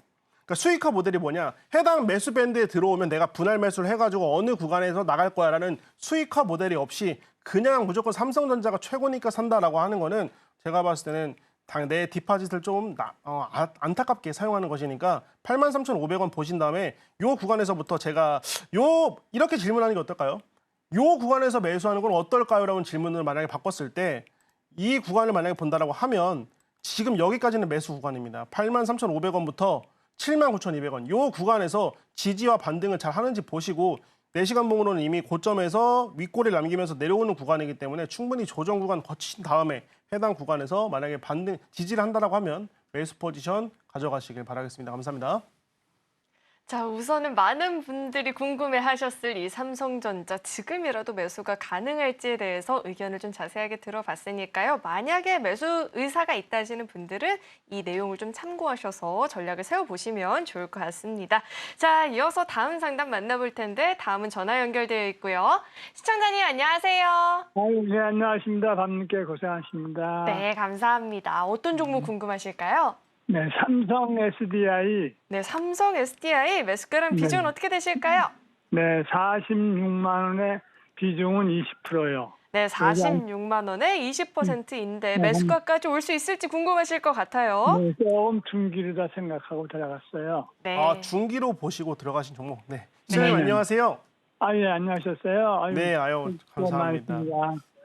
그러니까 수익화 모델이 뭐냐? 해당 매수 밴드에 들어오면 내가 분할 매수를 해가지고 어느 구간에서 나갈 거야라는 수익화 모델이 없이 그냥 무조건 삼성전자가 최고니까 산다라고 하는 거는 제가 봤을 때는 내 디파짓을 좀 안타깝게 사용하는 것이니까 83,500원 보신 다음에 요 구간에서부터 제가 이렇게 질문하는 게 어떨까요? 요 구간에서 매수하는 건 어떨까요? 라는 질문을 만약에 바꿨을 때 이 구간을 만약에 본다라고 하면 지금 여기까지는 매수 구간입니다. 83,500원부터 79,200원 요 구간에서 지지와 반등을 잘 하는지 보시고 4시간 봉으로는 이미 고점에서 윗꼬리를 남기면서 내려오는 구간이기 때문에 충분히 조정 구간 거친 다음에 해당 구간에서 만약에 지지를 한다라고 하면 매수 포지션 가져가시길 바라겠습니다. 감사합니다. 자, 우선은 많은 분들이 궁금해하셨을 이 삼성전자 지금이라도 매수가 가능할지에 대해서 의견을 좀 자세하게 들어봤으니까요. 만약에 매수 의사가 있다 하시는 분들은 이 내용을 좀 참고하셔서 전략을 세워보시면 좋을 것 같습니다. 자, 이어서 다음 상담 만나볼 텐데 다음은 전화 연결되어 있고요. 시청자님 안녕하세요. 네, 안녕하십니까. 밤늦게 고생하십니다. 네, 감사합니다. 어떤 종목 궁금하실까요? 네, 삼성 SDI. 네, 삼성 SDI 매수가랑 비중은 네. 어떻게 되실까요? 네, 46만 원에 비중은 20%요. 네, 46만 원에 20%인데 네. 매수가까지 올 수 있을지 궁금하실 것 같아요. 네, 조금 중기르다 생각하고 들어갔어요. 네. 중기로 보시고 들어가신 종목. 네. 선생님 안녕하세요. 예, 안녕하셨어요. 네, 감사합니다.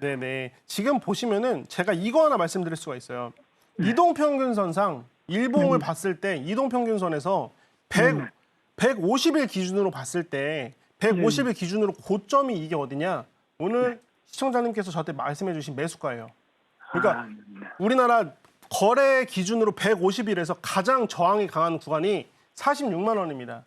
네네. 지금 보시면은 제가 이거 하나 말씀드릴 수가 있어요. 이동평균선상 일봉을 봤을 때 이동평균선에서 150일 기준으로 봤을 때 150일 기준으로 고점이 이게 어디냐? 오늘 시청자님께서 저한테 말씀해 주신 매수가예요. 그러니까 우리나라 거래 기준으로 150일에서 가장 저항이 강한 구간이 46만 원입니다.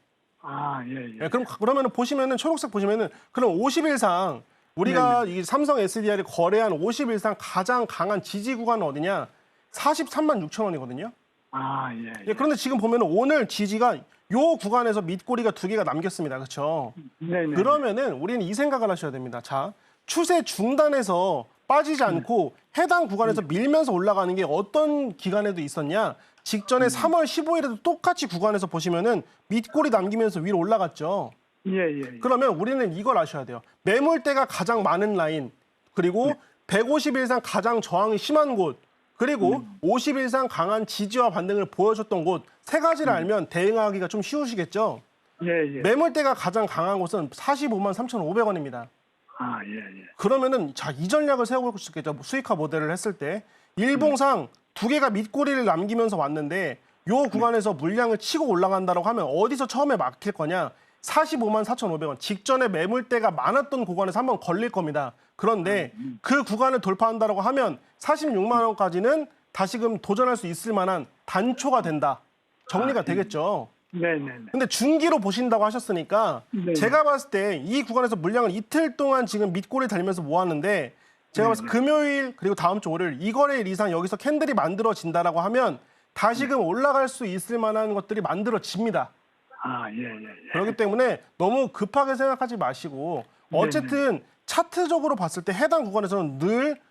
예. 네, 그러면 보시면은 초록색 보시면은 그럼 50일상 우리가 이 삼성 SDI를 거래한 50일상 가장 강한 지지 구간은 어디냐? 43만 6천 원이거든요. 아, 예. 예, 그런데 지금 보면 오늘 지지가 요 구간에서 밑꼬리가 2개가 남겼습니다. 그렇죠? 네네. 그러면은 우리는 이 생각을 하셔야 됩니다. 자, 추세 중단에서 빠지지 않고 해당 구간에서 밀면서 올라가는 게 어떤 기간에도 있었냐? 직전에 3월 15일에도 똑같이 구간에서 보시면은 밑꼬리 남기면서 위로 올라갔죠. 예. 그러면 우리는 이걸 아셔야 돼요. 매물대가 가장 많은 라인, 그리고 150일 이상 가장 저항이 심한 곳, 그리고 50일 이상 강한 지지와 반등을 보여줬던 곳, 세 가지를 알면 대응하기가 좀 쉬우시겠죠? 예. 매물대가 가장 강한 곳은 45만 3,500원입니다. 아, 예. 그러면은 자, 이 전략을 세워볼 수 있겠죠. 수익화 모델을 했을 때 일봉상 2개가 밑꼬리를 남기면서 왔는데 요 구간에서 물량을 치고 올라간다고 하면 어디서 처음에 막힐 거냐? 45만 4,500원. 직전에 매물대가 많았던 구간에서 한번 걸릴 겁니다. 그런데 그 구간을 돌파한다고 하면 46만 원까지는 다시금 도전할 수 있을 만한 단초가 된다. 정리가 되겠죠. 네네. 근데 중기로 보신다고 하셨으니까 네. 제가 봤을 때 이 구간에서 물량을 이틀 동안 지금 밑꼬리 달면서 모았는데 제가 봤을 때 금요일 그리고 다음 주 월요일 이 거래일 이상 여기서 캔들이 만들어진다라고 하면 다시금 올라갈 수 있을 만한 것들이 만들어집니다. 아, 예. 그렇기 때문에 너무 급하게 생각하지 마시고 어쨌든 차트적으로 봤을 때 해당 구간에서는 늘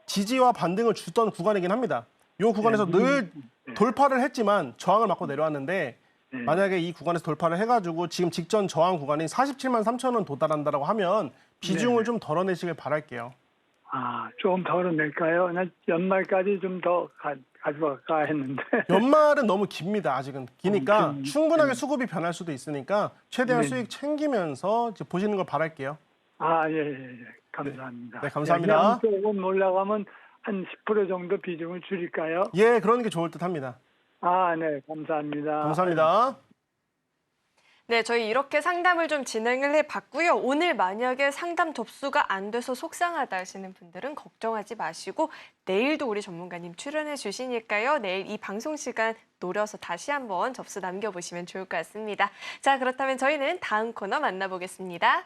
지지와 반등을 주던 구간이긴 합니다. 이 구간에서 늘 돌파를 했지만 저항을 맞고 내려왔는데 만약에 이 구간에서 돌파를 해가지고 지금 직전 저항 구간인 47만 3천 원 도달한다고 하면 비중을 좀 덜어내시길 바랄게요. 아, 좀 덜어낼까요? 나 연말까지 좀 더 가져갈까 했는데. 연말은 너무 깁니다. 아직은 기니까 좀, 충분하게 수급이 변할 수도 있으니까 최대한 네. 수익 챙기면서 이제 보시는 걸 바랄게요. 아, 예. 감사합니다. 네, 감사합니다. 조금 올라가면 한 10% 정도 비중을 줄일까요? 예, 그런 게 좋을 듯 합니다. 아, 네. 감사합니다. 감사합니다. 네, 저희 이렇게 상담을 좀 진행을 해봤고요. 오늘 만약에 상담 접수가 안 돼서 속상하다 하시는 분들은 걱정하지 마시고 내일도 우리 전문가님 출연해 주시니까요. 내일 이 방송 시간 노려서 다시 한번 접수 남겨보시면 좋을 것 같습니다. 자, 그렇다면 저희는 다음 코너 만나보겠습니다.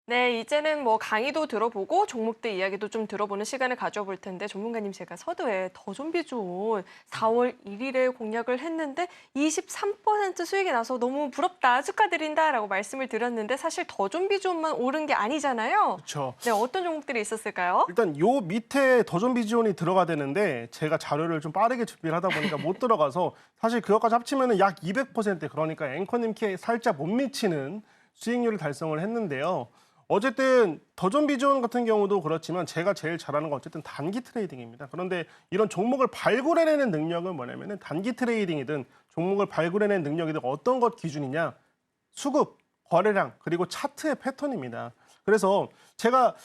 네, 이제는 뭐 강의도 들어보고 종목들 이야기도 좀 들어보는 시간을 가져볼 텐데 전문가님 제가 서두에 더존비존 4월 1일에 공략을 했는데 23% 수익이 나서 너무 부럽다, 축하드린다라고 말씀을 드렸는데 사실 더존비존만 오른 게 아니잖아요. 그렇죠. 네, 어떤 종목들이 있었을까요? 일단 요 밑에 더존비지온이 들어가 되는데 제가 자료를 좀 빠르게 준비를 하다 보니까 못 들어가서 사실 그것까지 합치면 약 200% 그러니까 앵커님께 살짝 못 미치는 수익률을 달성을 했는데요. 어쨌든 더존비존 같은 경우도 그렇지만 제가 제일 잘하는 건 어쨌든 단기 트레이딩입니다. 그런데 이런 종목을 발굴해내는 능력은 뭐냐면은 단기 트레이딩이든 종목을 발굴해내는 능력이든 어떤 것 기준이냐? 수급, 거래량, 그리고 차트의 패턴입니다. 그래서 제가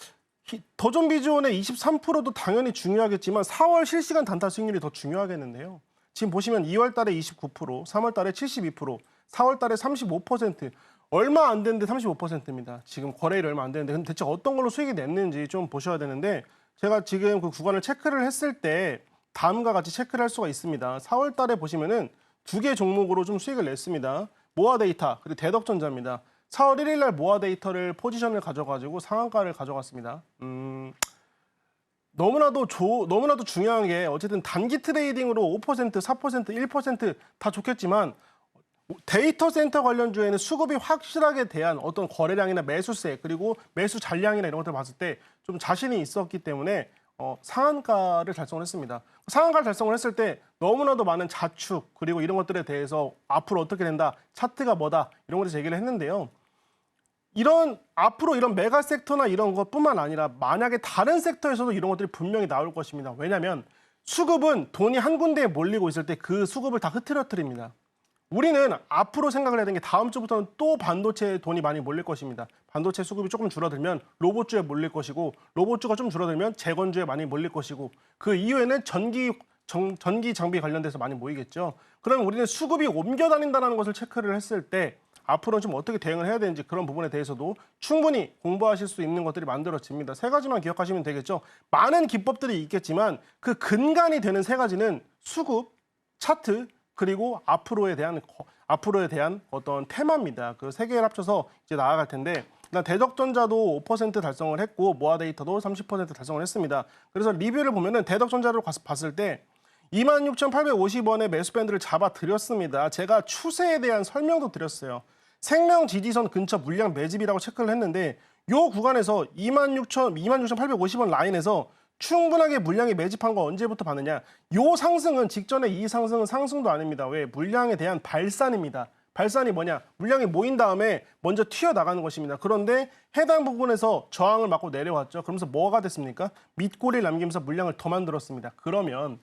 더존비존의 23%도 당연히 중요하겠지만 4월 실시간 단타 수익률이 더 중요하겠는데요. 지금 보시면 2월 달에 29%, 3월 달에 72%, 4월 달에 35%, 얼마 안 되는데 35%입니다. 지금 거래일이 얼마 안 되는데 근데 대체 어떤 걸로 수익이 냈는지 좀 보셔야 되는데 제가 지금 그 구간을 체크를 했을 때 다음과 같이 체크를 할 수가 있습니다. 4월 달에 보시면은 2개 종목으로 좀 수익을 냈습니다. 모아 데이터 그리고 대덕전자입니다. 4월 1일 날 모아 데이터를 포지션을 가져가지고 상한가를 가져갔습니다. 너무나도 중요한 게 어쨌든 단기 트레이딩으로 5%, 4%, 1% 다 좋겠지만 데이터 센터 관련주에는 수급이 확실하게 대한 어떤 거래량이나 매수세 그리고 매수 잔량이나 이런 것들을 봤을 때 좀 자신이 있었기 때문에 상한가를 달성을 했습니다. 상한가를 달성을 했을 때 너무나도 많은 자축 그리고 이런 것들에 대해서 앞으로 어떻게 된다, 차트가 뭐다 이런 것을 제기를 했는데요. 앞으로 이런 메가 섹터나 이런 것뿐만 아니라 만약에 다른 섹터에서도 이런 것들이 분명히 나올 것입니다. 왜냐하면 수급은 돈이 한 군데에 몰리고 있을 때 그 수급을 다 흐트러뜨립니다. 우리는 앞으로 생각을 해야 되는 게 다음 주부터는 또 반도체에 돈이 많이 몰릴 것입니다. 반도체 수급이 조금 줄어들면 로봇주에 몰릴 것이고 로봇주가 좀 줄어들면 재건주에 많이 몰릴 것이고 그 이후에는 전기 장비 관련돼서 많이 모이겠죠. 그러면 우리는 수급이 옮겨 다닌다는 것을 체크를 했을 때 앞으로는 좀 어떻게 대응을 해야 되는지 그런 부분에 대해서도 충분히 공부하실 수 있는 것들이 만들어집니다. 세 가지만 기억하시면 되겠죠. 많은 기법들이 있겠지만 그 근간이 되는 세 가지는 수급, 차트, 그리고 앞으로에 대한 어떤 테마입니다. 그 세 개를 합쳐서 이제 나아갈 텐데 일단 대덕전자도 5% 달성을 했고 모아데이터도 30% 달성을 했습니다. 그래서 리뷰를 보면은 대덕전자를 봤을 때 26,850원의 매수 밴드를 잡아드렸습니다. 제가 추세에 대한 설명도 드렸어요. 생명 지지선 근처 물량 매집이라고 체크를 했는데 이 구간에서 26,850원 라인에서 충분하게 물량이 매집한 거 언제부터 봤느냐. 이 상승은 직전에 이 상승은 상승도 아닙니다. 왜? 물량에 대한 발산입니다. 발산이 뭐냐? 물량이 모인 다음에 먼저 튀어나가는 것입니다. 그런데 해당 부분에서 저항을 맞고 내려왔죠. 그러면서 뭐가 됐습니까? 밑꼬리를 남기면서 물량을 더 만들었습니다. 그러면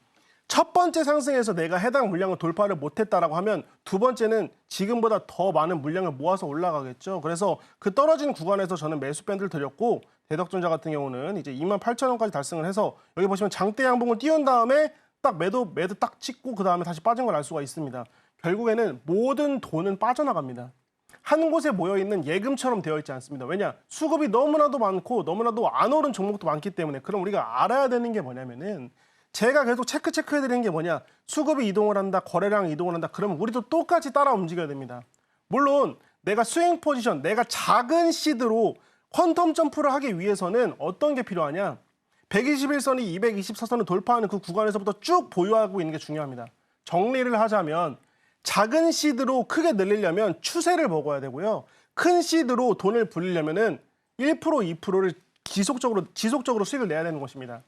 첫 번째 상승에서 내가 해당 물량을 돌파를 못했다라고 하면 두 번째는 지금보다 더 많은 물량을 모아서 올라가겠죠. 그래서 그 떨어진 구간에서 저는 매수 밴드를 드렸고 대덕전자 같은 경우는 이제 28,000원까지 달성을 해서 여기 보시면 장대 양봉을 띄운 다음에 딱 매도 딱 찍고 그 다음에 다시 빠진 걸 알 수가 있습니다. 결국에는 모든 돈은 빠져나갑니다. 한 곳에 모여있는 예금처럼 되어 있지 않습니다. 왜냐? 수급이 너무나도 많고 너무나도 안 오른 종목도 많기 때문에 그럼 우리가 알아야 되는 게 뭐냐면은 제가 계속 체크해드리는 게 뭐냐? 수급이 이동을 한다, 거래량 이동을 한다. 그러면 우리도 똑같이 따라 움직여야 됩니다. 물론 내가 스윙 포지션, 내가 작은 시드로 퀀텀 점프를 하기 위해서는 어떤 게 필요하냐? 121선이 224선을 돌파하는 그 구간에서부터 쭉 보유하고 있는 게 중요합니다. 정리를 하자면 작은 시드로 크게 늘리려면 추세를 먹어야 되고요. 큰 시드로 돈을 불리려면은 1%, 2%를 지속적으로 수익을 내야 되는 것입니다.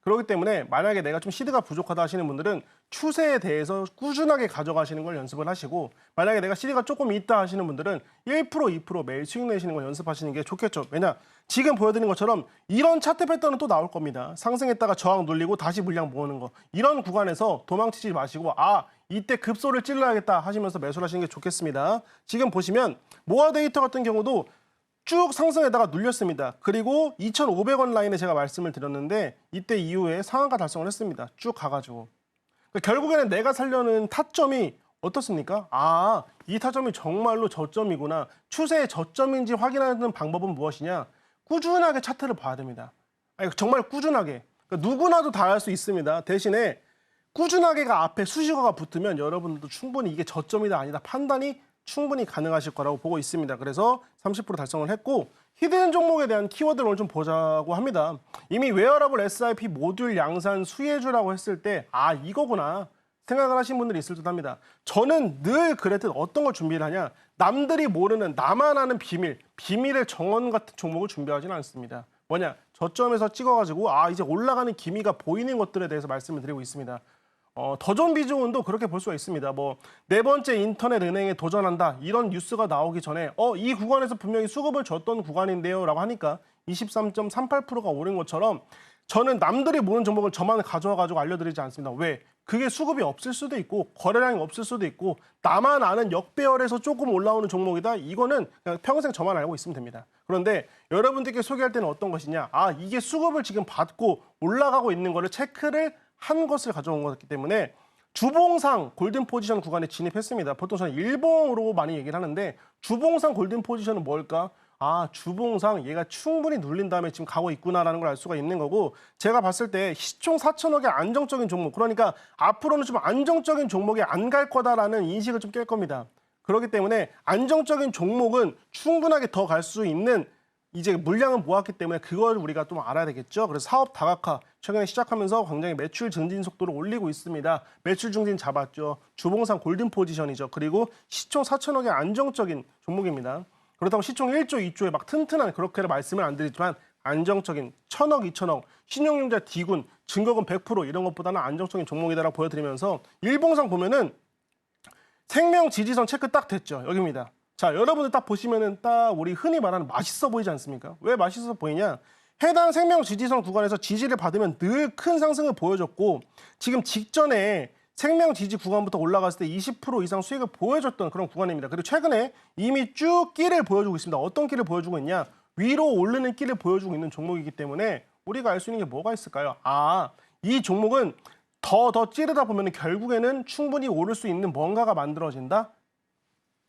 그렇기 때문에 만약에 내가 좀 시드가 부족하다 하시는 분들은 추세에 대해서 꾸준하게 가져가시는 걸 연습을 하시고 만약에 내가 시드가 조금 있다 하시는 분들은 1%, 2% 매일 수익 내시는 걸 연습하시는 게 좋겠죠. 왜냐? 지금 보여드린 것처럼 이런 차트 패턴은 또 나올 겁니다. 상승했다가 저항 눌리고 다시 물량 모으는 거. 이런 구간에서 도망치지 마시고 이때 급소를 찔러야겠다 하시면서 매수를 하시는 게 좋겠습니다. 지금 보시면 모아데이터 같은 경우도 쭉 상승에다가 눌렸습니다. 그리고 2,500원 라인에 제가 말씀을 드렸는데 이때 이후에 상한가 달성을 했습니다. 쭉 가가지고. 결국에는 내가 살려는 타점이 어떻습니까? 이 타점이 정말로 저점이구나. 추세의 저점인지 확인하는 방법은 무엇이냐? 꾸준하게 차트를 봐야 됩니다. 정말 꾸준하게. 그러니까 누구나도 다 할 수 있습니다. 대신에 꾸준하게가 앞에 수식어가 붙으면 여러분들도 충분히 이게 저점이다 아니다 판단이 충분히 가능하실 거라고 보고 있습니다. 그래서 30% 달성을 했고 히든 종목에 대한 키워드를 오늘 좀 보자고 합니다. 이미 웨어러블 SIP 모듈 양산 수혜주라고 했을 때 이거구나 생각을 하신 분들이 있을 듯 합니다. 저는 늘 그랬듯 어떤 걸 준비를 하냐. 남들이 모르는 나만 아는 비밀의 정원 같은 종목을 준비하지는 않습니다. 뭐냐. 저점에서 찍어가지고 이제 올라가는 기미가 보이는 것들에 대해서 말씀을 드리고 있습니다. 더존 비즈온도 그렇게 볼 수가 있습니다. 네 번째 인터넷 은행에 도전한다. 이런 뉴스가 나오기 전에 이 구간에서 분명히 수급을 줬던 구간인데요. 라고 하니까 23.38%가 오른 것처럼 저는 남들이 모르는 종목을 저만 가져와가지고 알려드리지 않습니다. 왜? 그게 수급이 없을 수도 있고 거래량이 없을 수도 있고 나만 아는 역배열에서 조금 올라오는 종목이다. 이거는 그냥 평생 저만 알고 있으면 됩니다. 그런데 여러분들께 소개할 때는 어떤 것이냐. 이게 수급을 지금 받고 올라가고 있는 거를 체크를 한 것을 가져온 거기 때문에 주봉상 골든 포지션 구간에 진입했습니다. 보통 저는 일봉으로 많이 얘기를 하는데 주봉상 골든 포지션은 뭘까? 주봉상 얘가 충분히 눌린 다음에 지금 가고 있구나라는 걸 알 수가 있는 거고 제가 봤을 때 시총 4천억의 안정적인 종목 그러니까 앞으로는 좀 안정적인 종목에 안 갈 거다라는 인식을 좀 깰 겁니다. 그렇기 때문에 안정적인 종목은 충분하게 더 갈 수 있는 이제 물량을 모았기 때문에 그걸 우리가 좀 알아야 되겠죠. 그래서 사업 다각화 최근에 시작하면서 굉장히 매출 증진 속도를 올리고 있습니다. 매출 증진 잡았죠. 주봉상 골든 포지션이죠. 그리고 시총 4천억의 안정적인 종목입니다. 그렇다고 시총 1조, 2조에 막 튼튼한 그렇게 말씀을 안 드리지만 안정적인 1,000억, 2,000억, 신용융자 D군, 증거금 100% 이런 것보다는 안정적인 종목이다라고 보여드리면서 일봉상 보면은 생명 지지선 체크 딱 됐죠. 여기입니다. 자, 여러분들 딱 보시면은 딱 우리 흔히 말하는 맛있어 보이지 않습니까? 왜 맛있어 보이냐? 해당 생명 지지선 구간에서 지지를 받으면 늘 큰 상승을 보여줬고 지금 직전에 생명 지지 구간부터 올라갔을 때 20% 이상 수익을 보여줬던 그런 구간입니다. 그리고 최근에 이미 쭉 끼를 보여주고 있습니다. 어떤 끼를 보여주고 있냐? 위로 오르는 끼를 보여주고 있는 종목이기 때문에 우리가 알 수 있는 게 뭐가 있을까요? 이 종목은 더 찌르다 보면 결국에는 충분히 오를 수 있는 뭔가가 만들어진다?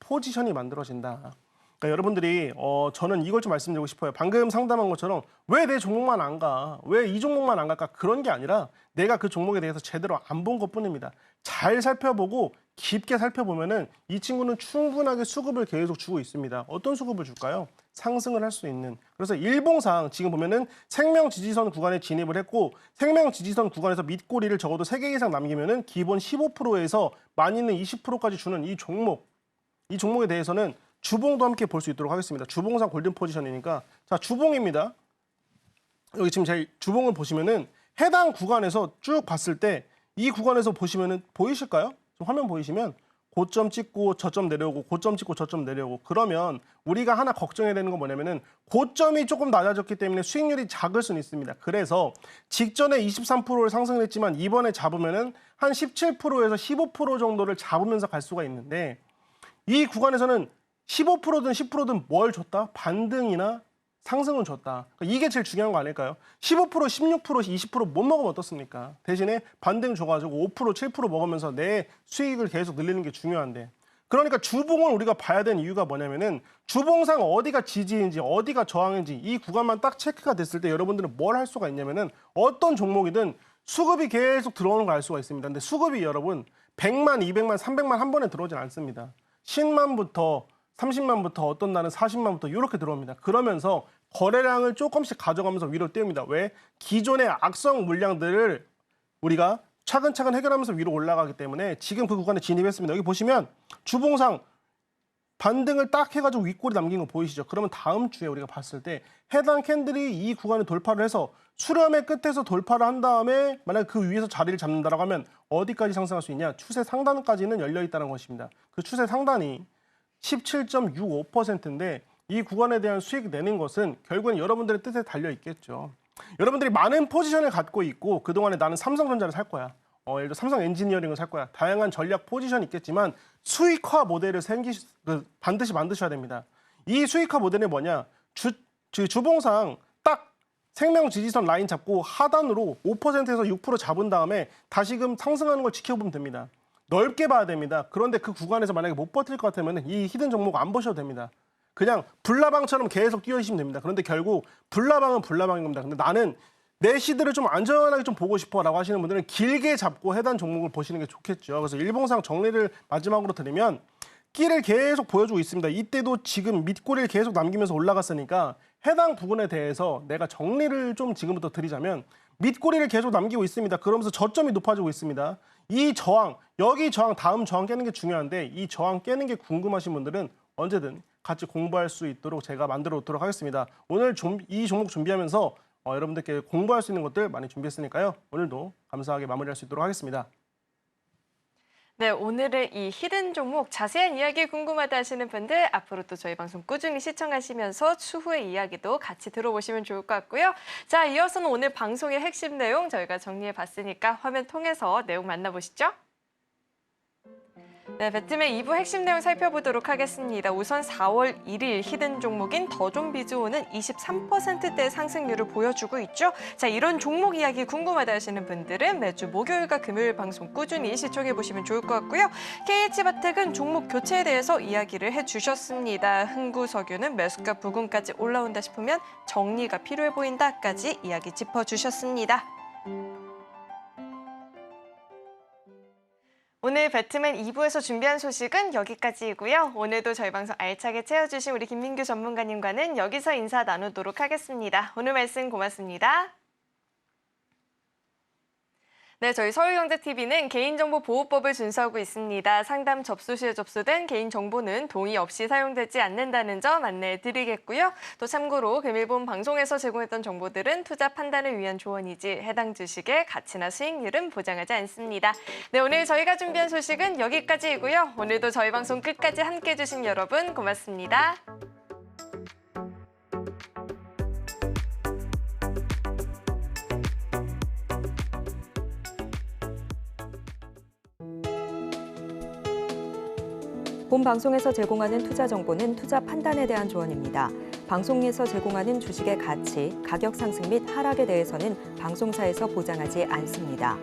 포지션이 만들어진다. 그러니까 여러분들이 저는 이걸 좀 말씀드리고 싶어요. 방금 상담한 것처럼 왜 내 종목만 안 가? 왜 이 종목만 안 갈까? 그런 게 아니라 내가 그 종목에 대해서 제대로 안 본 것뿐입니다. 잘 살펴보고 깊게 살펴보면은 이 친구는 충분하게 수급을 계속 주고 있습니다. 어떤 수급을 줄까요? 상승을 할 수 있는. 그래서 일봉상 지금 보면은 생명 지지선 구간에 진입을 했고 생명 지지선 구간에서 밑꼬리를 적어도 3개 이상 남기면은 기본 15%에서 많이 있는 20%까지 주는 이 종목에 대해서는 주봉도 함께 볼 수 있도록 하겠습니다. 주봉상 골든 포지션이니까 자 주봉입니다. 여기 지금 제 주봉을 보시면은 해당 구간에서 쭉 봤을 때 이 구간에서 보시면은 보이실까요? 화면 보이시면 고점 찍고 저점 내려오고 고점 찍고 저점 내려오고 그러면 우리가 하나 걱정해야 되는 건 뭐냐면은 고점이 조금 낮아졌기 때문에 수익률이 작을 수는 있습니다. 그래서 직전에 23%를 상승했지만 이번에 잡으면은 한 17%에서 15% 정도를 잡으면서 갈 수가 있는데 이 구간에서는 15%든 10%든 뭘 줬다? 반등이나 상승은 줬다. 그러니까 이게 제일 중요한 거 아닐까요? 15%, 16%, 20%못 먹으면 어떻습니까? 대신에 반등 줘가지고 5%, 7% 먹으면서 내 수익을 계속 늘리는 게 중요한데 그러니까 주봉을 우리가 봐야 되는 이유가 뭐냐면은 주봉상 어디가 지지인지 어디가 저항인지 이 구간만 딱 체크가 됐을 때 여러분들은 뭘 할 수가 있냐면은 어떤 종목이든 수급이 계속 들어오는 걸 알 수가 있습니다. 근데 수급이 여러분 100만, 200만, 300만 한 번에 들어오진 않습니다. 10만부터 30만부터 어떤 날은 40만부터 이렇게 들어옵니다. 그러면서 거래량을 조금씩 가져가면서 위로 띄웁니다. 왜? 기존의 악성 물량들을 우리가 차근차근 해결하면서 위로 올라가기 때문에 지금 그 구간에 진입했습니다. 여기 보시면 주봉상 반등을 딱 해가지고 윗골이 남긴 거 보이시죠? 그러면 다음 주에 우리가 봤을 때 해당 캔들이 이 구간을 돌파를 해서 수렴의 끝에서 돌파를 한 다음에 만약 그 위에서 자리를 잡는다라고 하면 어디까지 상승할 수 있냐? 추세 상단까지는 열려 있다는 것입니다. 그 추세 상단이 17.65%인데 이 구간에 대한 수익 내는 것은 결국엔 여러분들의 뜻에 달려 있겠죠. 여러분들이 많은 포지션을 갖고 있고 그동안에 나는 삼성전자를 살 거야. 예를 들어 삼성 엔지니어링을 살 거야. 다양한 전략 포지션이 있겠지만 수익화 모델을 반드시 만드셔야 됩니다. 이 수익화 모델은 뭐냐? 주봉상 딱 생명 지지선 라인 잡고 하단으로 5%에서 6% 잡은 다음에 다시금 상승하는 걸 지켜보면 됩니다. 넓게 봐야 됩니다. 그런데 그 구간에서 만약에 못 버틸 것 같으면 이 히든 종목 안 보셔도 됩니다. 그냥 불나방처럼 계속 뛰어주시면 됩니다. 그런데 결국 불나방은 불나방인 겁니다. 근데 나는 내 시드를 좀 안전하게 좀 보고 싶어 라고 하시는 분들은 길게 잡고 해당 종목을 보시는 게 좋겠죠. 그래서 일봉상 정리를 마지막으로 드리면 끼를 계속 보여주고 있습니다. 이때도 지금 밑꼬리를 계속 남기면서 올라갔으니까 해당 부분에 대해서 내가 정리를 좀 지금부터 드리자면 밑꼬리를 계속 남기고 있습니다. 그러면서 저점이 높아지고 있습니다. 이 저항, 여기 저항, 다음 저항 깨는 게 중요한데 이 저항 깨는 게 궁금하신 분들은 언제든 같이 공부할 수 있도록 제가 만들어 놓도록 하겠습니다. 오늘 이 종목 준비하면서 여러분들께 공부할 수 있는 것들 많이 준비했으니까요. 오늘도 감사하게 마무리할 수 있도록 하겠습니다. 네, 오늘의 이 히든 종목 자세한 이야기 궁금하다 하시는 분들 앞으로 또 저희 방송 꾸준히 시청하시면서 추후의 이야기도 같이 들어보시면 좋을 것 같고요. 자, 이어서는 오늘 방송의 핵심 내용 저희가 정리해봤으니까 화면 통해서 내용 만나보시죠. 네, 배트맨 2부 핵심 내용 살펴보도록 하겠습니다. 우선 4월 1일 히든 종목인 더존비즈오는 23%대 상승률을 보여주고 있죠. 자, 이런 종목 이야기 궁금하다 하시는 분들은 매주 목요일과 금요일 방송 꾸준히 시청해보시면 좋을 것 같고요. KH바텍은 종목 교체에 대해서 이야기를 해주셨습니다. 흥구석유는 매수가 부근까지 올라온다 싶으면 정리가 필요해 보인다까지 이야기 짚어주셨습니다. 오늘 배트맨 2부에서 준비한 소식은 여기까지이고요. 오늘도 저희 방송 알차게 채워주신 우리 김민규 전문가님과는 여기서 인사 나누도록 하겠습니다. 오늘 말씀 고맙습니다. 네, 저희 서울경제TV는 개인정보보호법을 준수하고 있습니다. 상담 접수 시에 접수된 개인정보는 동의 없이 사용되지 않는다는 점 안내해드리겠고요. 또 참고로 금일본 방송에서 제공했던 정보들은 투자 판단을 위한 조언이지 해당 주식의 가치나 수익률은 보장하지 않습니다. 네, 오늘 저희가 준비한 소식은 여기까지이고요. 오늘도 저희 방송 끝까지 함께해 주신 여러분 고맙습니다. 본 방송에서 제공하는 투자 정보는 투자 판단에 대한 조언입니다. 방송에서 제공하는 주식의 가치, 가격 상승 및 하락에 대해서는 방송사에서 보장하지 않습니다.